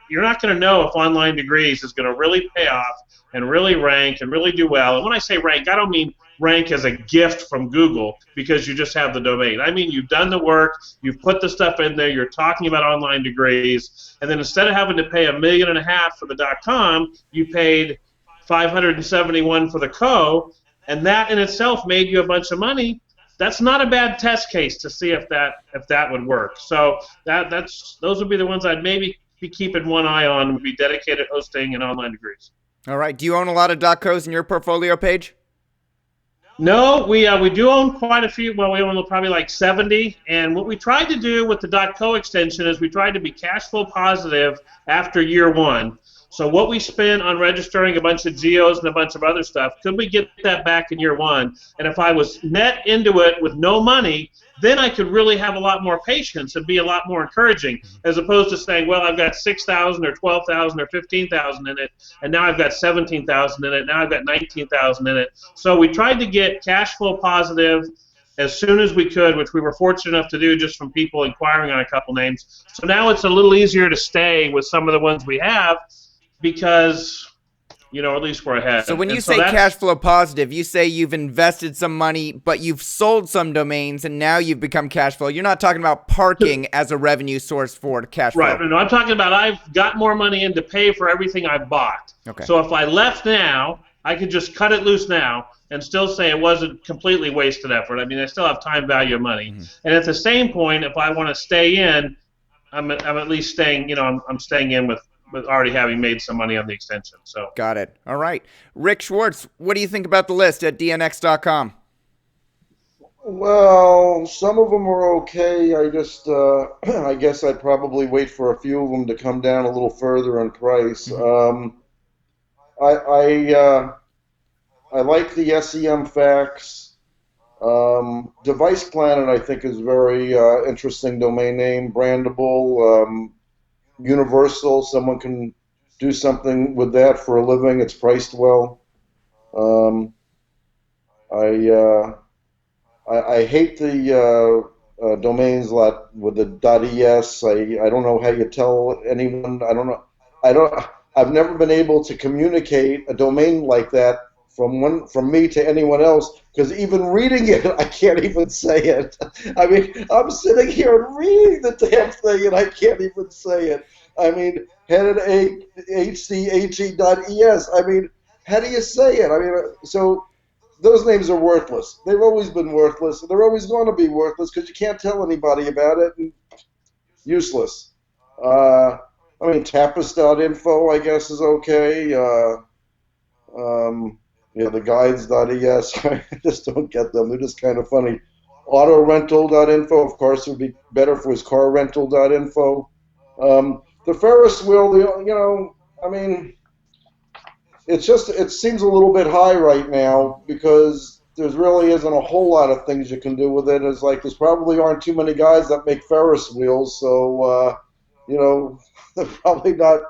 B: You're not going to know if online degrees is going to really pay off and really rank and really do well. And when I say rank, I don't mean rank as a gift from Google because you just have the domain. I mean, you've done the work, you've put the stuff in there, you're talking about online degrees, and then instead of having to pay $1.5 million for the .com, you paid $571 for the co, and that in itself made you a bunch of money. That's not a bad test case to see if that would work. So those would be the ones I'd maybe be keeping one eye on, would be dedicated hosting and online degrees.
A: All right. Do you own a lot of .cos in your portfolio, Paige?
B: No, we do own quite a few. Well, we own probably like 70. And what we tried to do with the .co extension is we tried to be cash flow positive after year one. So what we spent on registering a bunch of geos and a bunch of other stuff, could we get that back in year one? And if I was net into it with no money, then I could really have a lot more patience and be a lot more encouraging, as opposed to saying, well, I've got 6,000 or 12,000 or 15,000 in it, and now I've got 17,000 in it, now I've got 19,000 in it. So we tried to get cash flow positive as soon as we could, which we were fortunate enough to do just from people inquiring on a couple names. So now it's a little easier to stay with some of the ones we have because, at least we're ahead.
A: So when you say cash flow positive, you say you've invested some money, but you've sold some domains, and now you've become cash flow. You're not talking about parking as a revenue source for cash flow.
B: Right. No, I'm talking about I've got more money in to pay for everything I've bought.
A: Okay.
B: So if I left now, I could just cut it loose now and still say it wasn't completely wasted effort. I mean, I still have time value of money. Mm-hmm. And at the same point, if I want to stay in, I'm at least staying, I'm staying in with already having made some money on the extension. So
A: got it. All right. Rick Schwartz, what do you think about the list at dnx.com?
C: Well, some of them are okay. I just, I guess I'd probably wait for a few of them to come down a little further in price. Mm-hmm. I like the SEM facts. Device Planet, I think, is very interesting domain name, brandable. Universal, someone can do something with that for a living. It's priced well. I hate the domains lot with the .es. I don't know how you tell anyone. I've never been able to communicate a domain like that from me to anyone else, because even reading it, I can't even say it. I mean, I'm sitting here and reading the damn thing, and I can't even say it. I mean, headed hche.es. I mean, how do you say it? I mean, so those names are worthless. They've always been worthless. They're always going to be worthless because you can't tell anybody about it. And useless. I mean, tapis.info, I guess, is okay. The guides.es, I just don't get them. They're just kind of funny. Autorental.info, of course, would be better if it was carrental.info. The Ferris wheel, I mean, it seems a little bit high right now because there really isn't a whole lot of things you can do with it. It's like there's probably aren't too many guys that make Ferris wheels, so, they're probably not.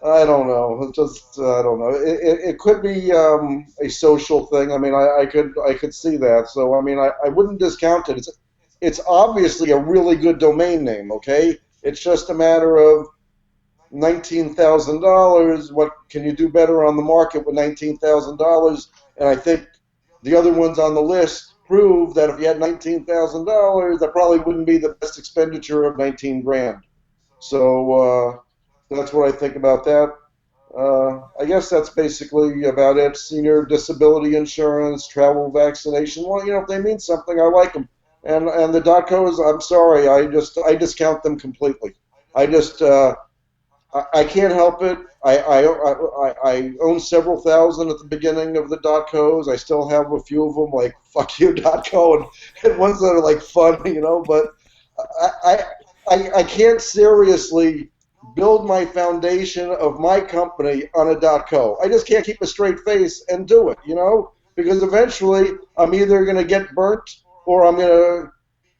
C: I don't know. It's just I don't know. It could be a social thing. I mean, I could see that. So I mean, I wouldn't discount it. It's obviously a really good domain name. Okay, it's just a matter of $19,000. What can you do better on the market with $19,000? And I think the other ones on the list prove that if you had $19,000, that probably wouldn't be the best expenditure of 19 grand. So. That's what I think about that. I guess that's basically about it. Senior disability insurance, travel vaccination. Well, if they mean something, I like them. And the .co's, I'm sorry, I discount them completely. I can't help it. I own several thousand at the beginning of the .co's. I still have a few of them, like fuck you .co, and ones that are like fun, But I can't seriously build my foundation of my company on a .co. I just can't keep a straight face and do it, because eventually I'm either going to get burnt or I'm going to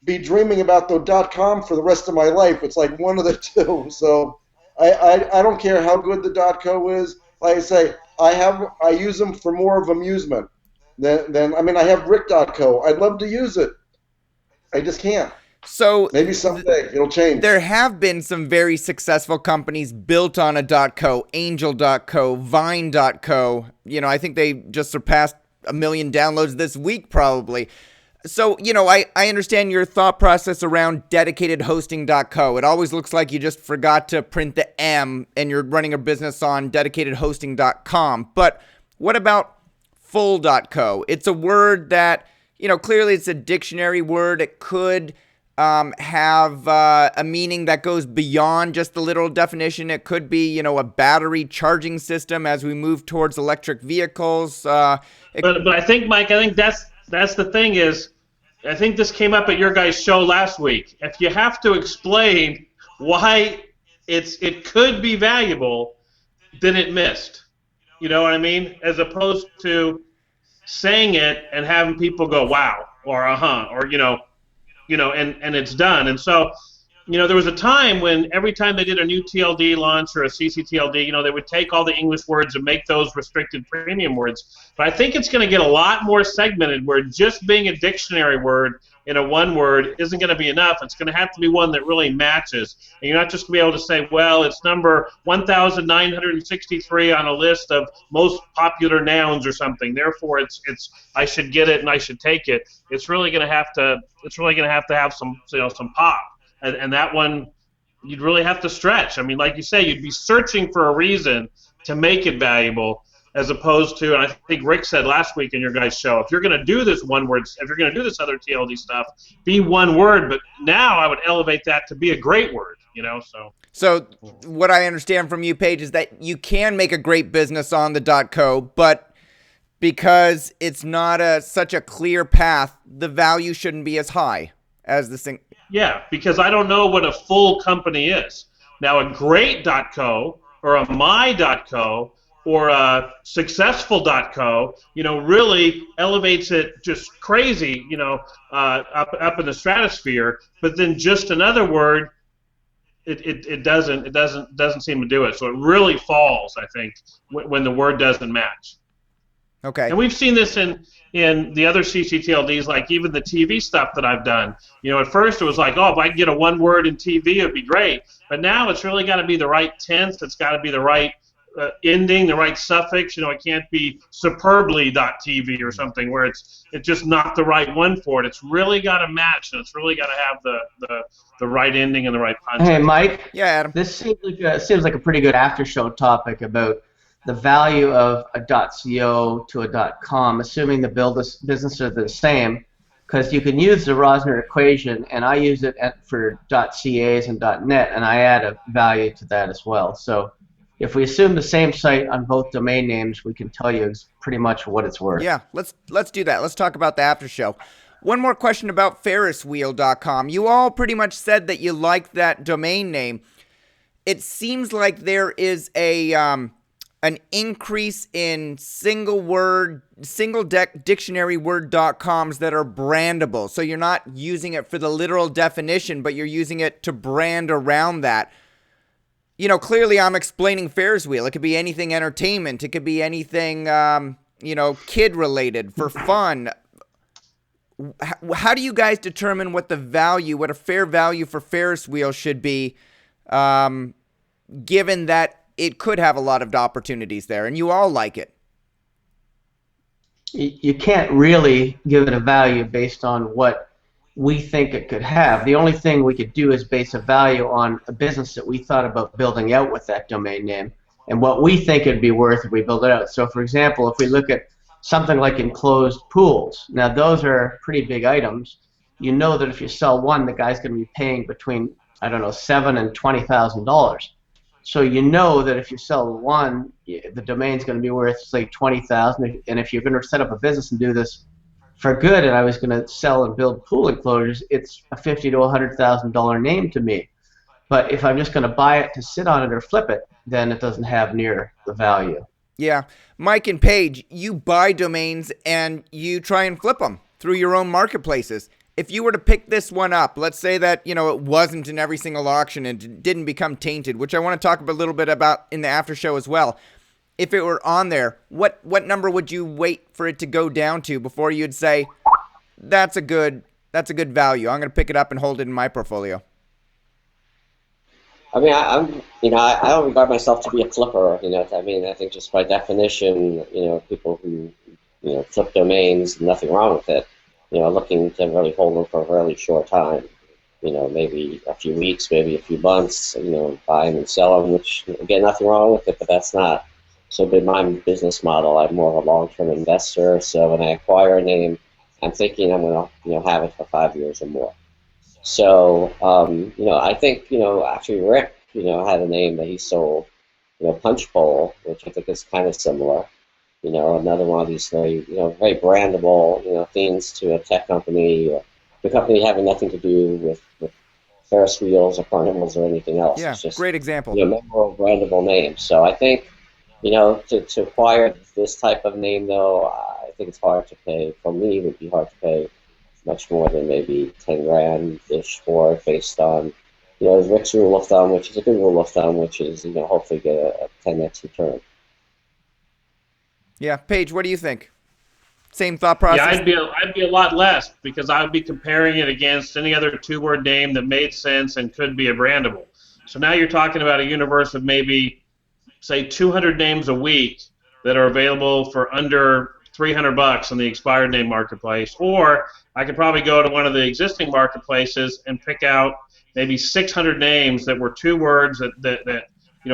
C: be dreaming about the .com for the rest of my life. It's like one of the two. So I don't care how good the .co is. Like I say, I use them for more of amusement than I have Rick.co. I'd love to use it. I just can't.
A: So
C: maybe someday it'll change.
A: There have been some very successful companies built on a .co, Angel.co, Vine.co. I think they just surpassed 1 million downloads this week probably. So, I understand your thought process around dedicatedhosting.co. It always looks like you just forgot to print the M and you're running a business on dedicatedhosting.com. But what about full.co? It's a word that, clearly it's a dictionary word. It could have a meaning that goes beyond just the literal definition. It could be, you know, a battery charging system as we move towards electric vehicles.
B: But I think, Mike, I think that's the thing is, I think this came up at your guys' show last week. If you have to explain why it could be valuable, then it missed. You know what I mean? As opposed to saying it and having people go, wow, or or and it's done. And so, you know, there was a time when every time they did a new TLD launch or a CCTLD, you know, they would take all the English words and make those restricted premium words. But I think it's going to get a lot more segmented where just being a dictionary word in a one word isn't going to be enough. It's going to have to be one that really matches. And you're not just going to be able to say, well, it's number 1,963 on a list of most popular nouns or something. Therefore, it's I should get it and I should take it. It's really going to have to have some, you know, some pop. And that one, you'd really have to stretch. I mean, like you say, you'd be searching for a reason to make it valuable, as opposed to, and I think Rick said last week in your guys' show, if you're going to do this one word, if you're going to do this other TLD stuff, be one word. But now I would elevate that to be a great word, you know. So
A: what I understand from you, Paige, is that you can make a great business on the .co, but because it's not such a clear path, the value shouldn't be as high as this thing.
B: Yeah, because I don't know what a full company is. Now, a great .co or a my.co or a successful.co, you know, really elevates it just crazy, you know, up in the stratosphere. But then just another word, it doesn't seem to do it. So it really falls, I think, when the word doesn't match.
A: Okay.
B: And we've seen this in the other CCTLDs, like even the TV stuff that I've done. You know, at first it was like, oh, if I could get a one word in TV, it'd be great. But now it's really got to be the right tense. It's got to be the right ending, the right suffix. You know, it can't be superbly.tv or something where it's just not the right one for it. It's really got to match, and it's really got to have the right ending and the right context.
F: Hey, Mike.
A: Yeah, Adam.
F: This seems like a pretty good after-show topic about the value of a .co to a .com, assuming the business are the same, because you can use the Rosener equation, and I use it for .cas and .net, and I add a value to that as well. So if we assume the same site on both domain names, we can tell you pretty much what it's worth.
A: Yeah, let's do that. Let's talk about the after show. One more question about ferriswheel.com. You all pretty much said that you like that domain name. It seems like there is an increase in single dictionary word.coms that are brandable. So you're not using it for the literal definition, but you're using it to brand around that. You know, clearly I'm explaining Ferris wheel. It could be anything entertainment. It could be anything, kid related for fun. How do you guys determine what a fair value for Ferris wheel should be, given that it could have a lot of opportunities there, and you all like it?
F: You can't really give it a value based on what we think it could have. The only thing we could do is base a value on a business that we thought about building out with that domain name and what we think it'd be worth if we build it out. So, for example, if we look at something like enclosed pools, now those are pretty big items. You know that if you sell one, the guy's going to be paying between, I don't know, $7,000 and $20,000. So you know that if you sell one, the domain's going to be worth, say, $20,000. And if you're going to set up a business and do this for good, and I was going to sell and build pool enclosures, it's a $50,000 to $100,000 name to me. But if I'm just going to buy it to sit on it or flip it, then it doesn't have near the value.
A: Yeah. Mike and Paige, you buy domains and you try and flip them through your own marketplaces. If you were to pick this one up, let's say that, you know, it wasn't in every single auction and it didn't become tainted, which I want to talk a little bit about in the after show as well. If it were on there, what number would you wait for it to go down to before you'd say, that's a good value, I'm going to pick it up and hold it in my portfolio?
D: I mean, I don't regard myself to be a flipper. You know, I mean, I think just by definition, you know, people who, you know, flip domains, nothing wrong with it. You know, looking to really hold them for a really short time. You know, maybe a few weeks, maybe a few months. You know, buy them and sell them, which again, nothing wrong with it, but that's not so been my business model. I'm more of a long-term investor. So when I acquire a name, I'm thinking I'm going to, you know, have it for 5 years or more. So, I think, actually Rick, had a name that he sold, Punch Bowl, which I think is kind of similar. Another one of these very, very brandable, things to a tech company, the company having nothing to do with Ferris wheels or carnivals or anything else.
A: Yeah,
D: it's just,
A: great example.
D: Memorable, brandable names. So I think, to acquire this type of name, though, I think it's hard to pay. For me, it would be hard to pay much more than maybe 10 grand-ish for it, based on, Rick's rule of thumb, which is a good rule of thumb, which is, hopefully get a 10x return.
A: Yeah, Paige, what do you think? Same thought process?
B: Yeah, I'd be a lot less, because I would be comparing it against any other two-word name that made sense and could be a brandable. So now you're talking about a universe of maybe, say, 200 names a week that are available for under $300 on the expired name marketplace. Or I could probably go to one of the existing marketplaces and pick out maybe 600 names that were two words that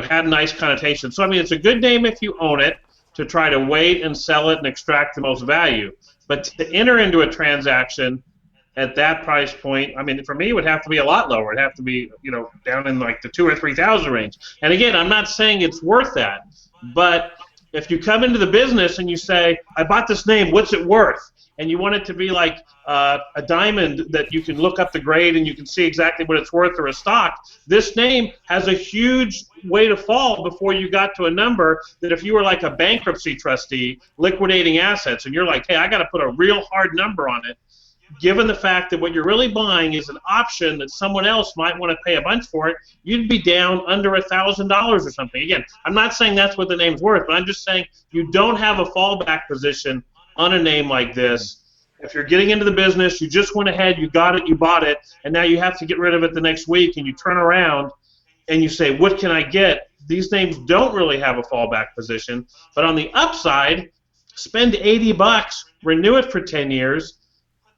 B: had a nice connotation. So I mean, it's a good name if you own it, to try to wait and sell it and extract the most value. But to enter into a transaction at that price point, I mean, for me, it would have to be a lot lower. It'd have to be, down in like the 2,000 or 3,000 range. And again, I'm not saying it's worth that, but if you come into the business and you say, I bought this name, what's it worth? And you want it to be like a diamond that you can look up the grade and you can see exactly what it's worth, or a stock, this name has a huge way to fall before you got to a number that if you were like a bankruptcy trustee liquidating assets and you're like, hey, I got to put a real hard number on it, given the fact that what you're really buying is an option that someone else might want to pay a bunch for it, you'd be down under $1,000 or something. Again, I'm not saying that's what the name's worth, but I'm just saying you don't have a fallback position on a name like this. If you're getting into the business, you just went ahead, you got it, you bought it, and now you have to get rid of it the next week, and you turn around and you say, what can I get? These names don't really have a fallback position. But on the upside, spend $80, renew it for 10 years,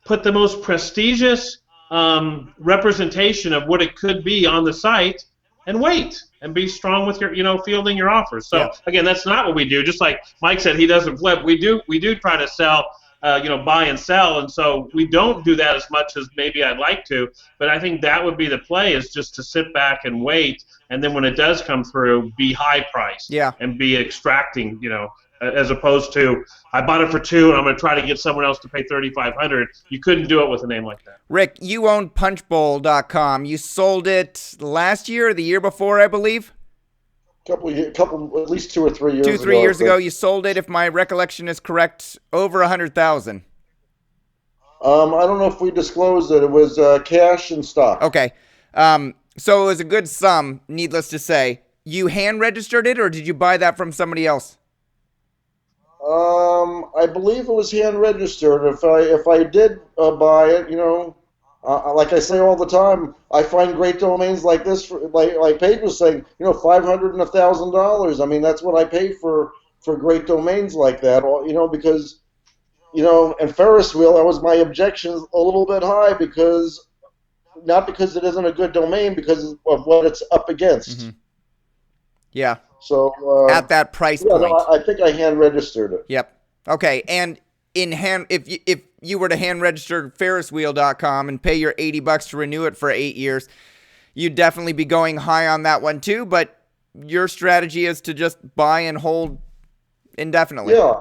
B: put the most prestigious representation of what it could be on the site, and wait and be strong with your, fielding your offers. So again, that's not what we do. Just like Mike said, he doesn't flip. We do try to sell, buy and sell, and so we don't do that as much as maybe I'd like to. But I think that would be the play, is just to sit back and wait, and then when it does come through, be high priced, and be extracting, as opposed to, I bought it for $2 and I'm going to try to get someone else to pay $3,500. You couldn't do it with a name like that.
A: Rick, you own punchbowl.com. You sold it last year or the year before, I believe?
C: Couple, at least 2 or 3 years ago.
A: 2-3 years ago, you sold it, if my recollection is correct, over $100,000.
C: I don't know if we disclosed it. It was cash and stock.
A: Okay. So it was a good sum, needless to say. You hand registered it, or did you buy that from somebody else?
C: I believe it was hand registered. If I did buy it, like I say all the time, I find great domains like this, like Paige was saying, $500 and $1,000. I mean, that's what I pay for great domains like that. Because, and Ferris wheel, that was my objection, a little bit high, because not because it isn't a good domain, because of what it's up against.
A: Mm-hmm. Yeah.
C: So
A: at that price point,
C: no, I think I hand registered it.
A: Yep. Okay. And if you were to hand register ferriswheel.com and pay your $80 to renew it for 8 years, you'd definitely be going high on that one too. But your strategy is to just buy and hold indefinitely.
C: Yeah.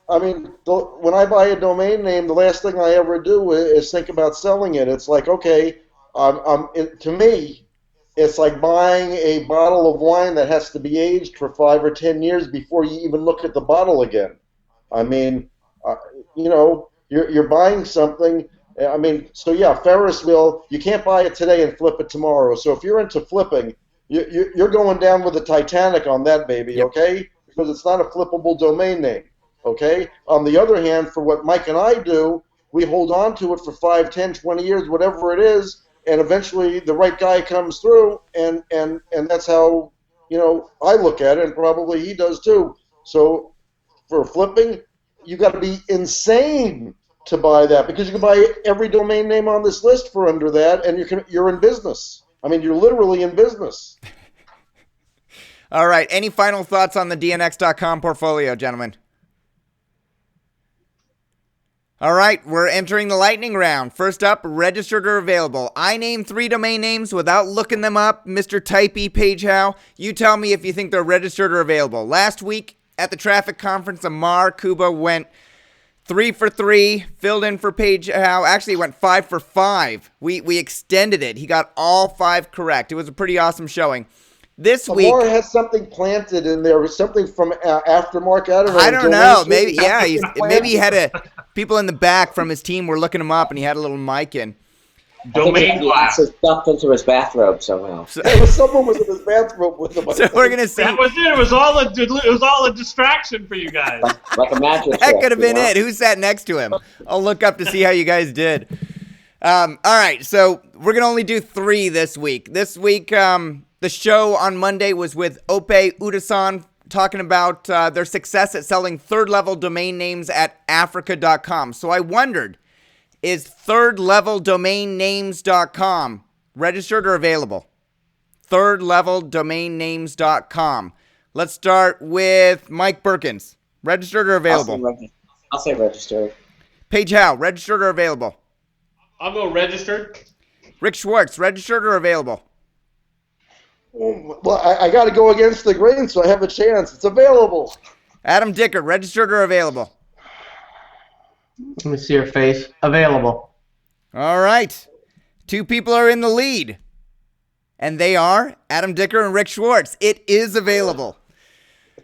C: I mean, when I buy a domain name, the last thing I ever do is think about selling it. It's like, okay, to me, it's like buying a bottle of wine that has to be aged for 5 or 10 years before you even look at the bottle again. I mean, you're buying something. I mean, so yeah, Ferris wheel, you can't buy it today and flip it tomorrow. So if you're into flipping, you're going down with the Titanic on that baby, okay? Because it's not a flippable domain name, okay? On the other hand, for what Mike and I do, we hold on to it for 5, 10, 20 years, whatever it is, and eventually the right guy comes through, and that's how, I look at it, and probably he does too. So for flipping, you got to be insane to buy that, because you can buy every domain name on this list for under that, and you're in business. I mean, you're literally in business.
A: All right. Any final thoughts on the DNX.com portfolio, gentlemen? All right, we're entering the lightning round. First up, registered or available. I name 3 domain names without looking them up. Mr. Typey, Page How, you tell me if you think they're registered or available. Last week at the traffic conference, Amar Kuba went 3 for 3, filled in for Page How. Actually, he went 5 for 5. We extended it. He got all 5 correct. It was a pretty awesome showing. This week,
C: Amar had something planted in there, something from Aftermarket.
A: I don't know. Maybe, yeah. Maybe he had people in the back from his team were looking him up, and he had a little mic in.
B: Domain glass.
D: It's stuffed into his bathrobe somehow.
C: Someone was in his bathrobe with him.
A: So we're gonna see.
B: That was it. It was all a distraction for you guys.
D: Like a mattress.
A: That could have been it. Who sat next to him? I'll look up to see how you guys did. All right, so we're gonna only do 3 this week. This week, the show on Monday was with Ope Udasan talking about their success at selling third-level domain names at Africa.com. So I wondered, is thirdleveldomainnames.com registered or available? Thirdleveldomainnames.com. Let's start with Mike Berkens. Registered or available?
D: I'll say registered.
A: Page How, registered or available?
B: I'll go registered.
A: Rick Schwartz, registered or available?
C: Well, I got to go against the grain, so I have a chance. It's available.
A: Adam Dicker, registered or available?
F: Let me see your face. Available.
A: All right. 2 people are in the lead. And they are Adam Dicker and Rick Schwartz. It is available.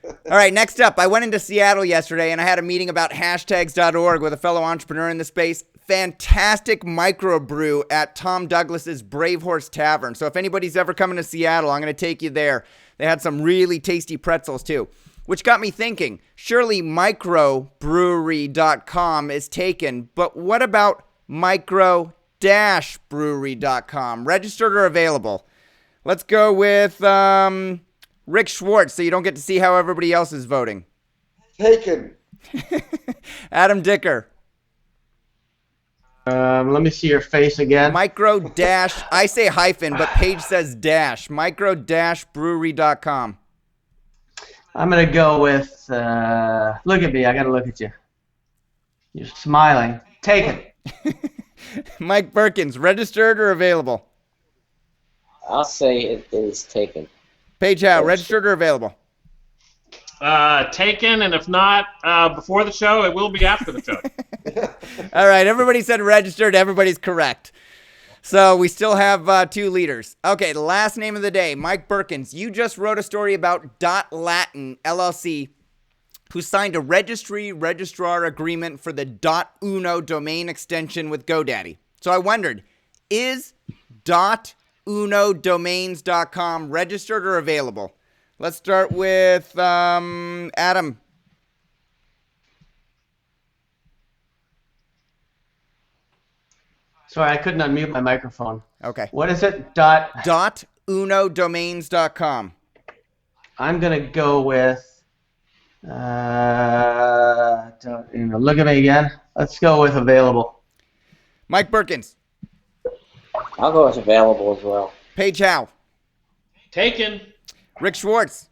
A: All right, next up, I went into Seattle yesterday and I had a meeting about hashtags.org with a fellow entrepreneur in the space. Fantastic microbrew at Tom Douglas's Brave Horse Tavern. So if anybody's ever coming to Seattle, I'm going to take you there. They had some really tasty pretzels too, which got me thinking, surely microbrewery.com is taken, but what about micro-brewery.com? Registered or available? Let's go with Rick Schwartz so you don't get to see how everybody else is voting.
C: Taken.
A: Adam Dicker.
F: Let me see your face again.
A: Micro-dash, I say hyphen, but Paige says dash. Micro-brewery.com.
F: I'm going to go with, look at me, I got to look at you. You're smiling. Taken.
A: Mike Berkens, registered or available?
D: I'll say it is taken.
A: Paige How, registered or available?
B: Taken, and if not before the show, it will be after the show.
A: All right, everybody said registered. Everybody's correct. So we still have 2 leaders. Okay, the last name of the day, Mike Berkens. You just wrote a story about .Latin LLC, who signed a registrar agreement for the .uno domain extension with GoDaddy. So I wondered, is .unodomains.com registered or available? Let's start with Adam.
F: Sorry, I couldn't unmute my microphone.
A: Okay.
F: What is it?
A: .unodomains.com.
F: I'm going to go with, look at me again. Let's go with available.
A: Mike Berkens.
D: I'll go with available as well.
A: Paige How.
B: Taken.
A: Rick Schwartz.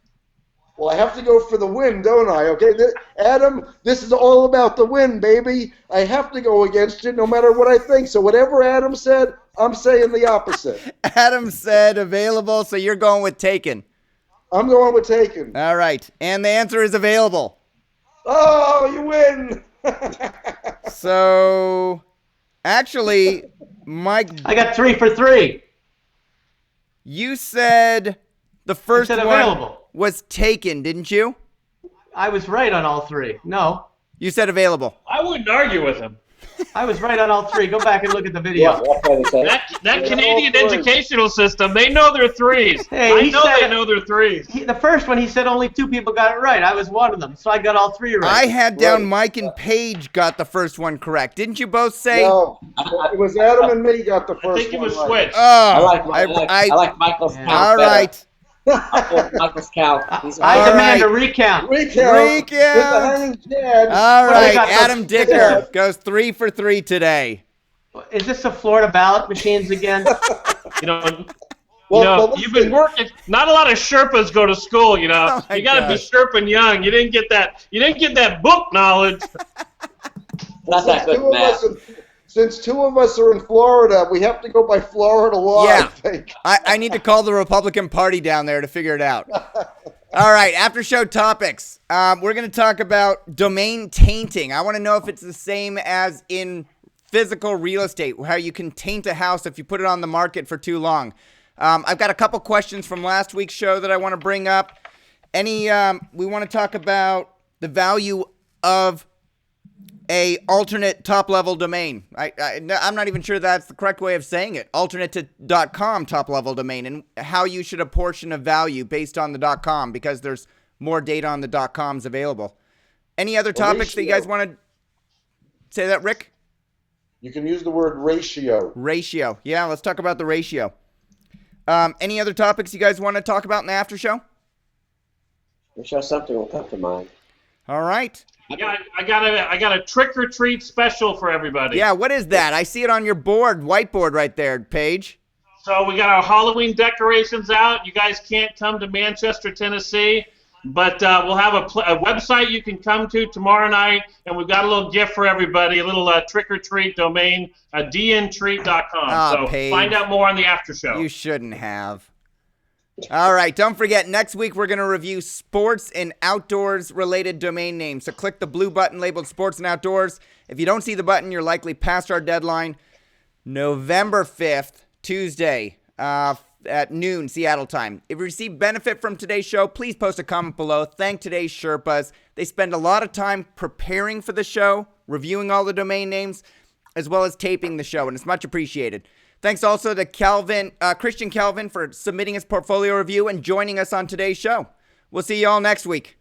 C: Well, I have to go for the win, don't I? Okay, Adam, this is all about the win, baby. I have to go against it no matter what I think. So whatever Adam said, I'm saying the opposite.
A: Adam said available, so you're going with taken.
C: I'm going with taken.
A: All right, and the answer is available.
C: Oh, you win.
A: So, actually, Mike,
F: I got 3 for 3.
A: you said the first
F: I said
A: one
F: available.
A: was taken, didn't you?
F: I was right on all 3. No,
A: You said available.
B: I wouldn't argue with him.
F: I was right on all 3. Go back and look at the video.
D: That's what he said.
B: That Canadian educational system, they know their threes.
F: Hey,
B: I
F: he
B: know
F: said-
B: they know their threes.
F: The first one, he said only 2 people got it right. I was one of them, so I got all 3 right.
A: I had down
C: Right.
A: Mike and Paige got the first one correct. Didn't you both say?
C: No, it was Adam and me got the
B: I
C: first
B: think it
C: one
B: was
C: right.
B: switched.
D: I
A: Oh,
D: like Michael's count
A: all
D: better.
A: right.
D: Michael's count. He's
F: I
A: All
F: demand
A: right.
F: a recount.
C: Recount. With the hanging chad.
A: All
F: Well, I
A: right,
F: got the-
A: Adam Dicker goes 3 for 3 today.
F: Is this the Florida ballot machines again?
B: You know,
C: Well,
B: you've been working. Not a lot of Sherpas go to school. You know,
A: Oh my
B: you got to be
A: God.
B: Sherping young. You didn't get that. You didn't get that book knowledge.
D: Not that good math.
C: Since two of us are in Florida, we have to go by Florida law,
A: Yeah.
C: I think.
A: I need to call the Republican Party down there to figure it out. All right, after show topics. We're going to talk about domain tainting. I want to know if it's the same as in physical real estate, how you can taint a house if you put it on the market for too long. I've got a couple questions from last week's show that I want to bring up. We want to talk about the value of a alternate top-level domain. I'm not even sure that's the correct way of saying it. Alternate to .com top-level domain, and how you should apportion a value based on the .com, because there's more data on the .coms available. Any other topics that you guys want to say that, Rick?
C: You can use the word ratio.
A: Ratio. Yeah, let's talk about the ratio. Any other topics you guys want to talk about in the after show?
D: I'm sure something will come to mind.
A: All right.
B: Yeah, I got a trick or treat special for everybody.
A: Yeah, what is that? I see it on your whiteboard right there, Paige.
B: So we got our Halloween decorations out. You guys can't come to Manchester, Tennessee, but we'll have a website you can come to tomorrow night, and we've got a little gift for everybody, a little trick or treat domain, dntreat.com. So
A: Paige,
B: find out more on the after show.
A: You shouldn't have. All right, don't forget, next week we're going to review sports and outdoors related domain names. So click the blue button labeled sports and outdoors. If you don't see the button, you're likely past our deadline. November 5th, Tuesday, at noon, Seattle time. If you receive benefit from today's show, please post a comment below. Thank today's Sherpas. They spend a lot of time preparing for the show, reviewing all the domain names, as well as taping the show, and it's much appreciated. Thanks also to Christian Calvin for submitting his portfolio review and joining us on today's show. We'll see you all next week.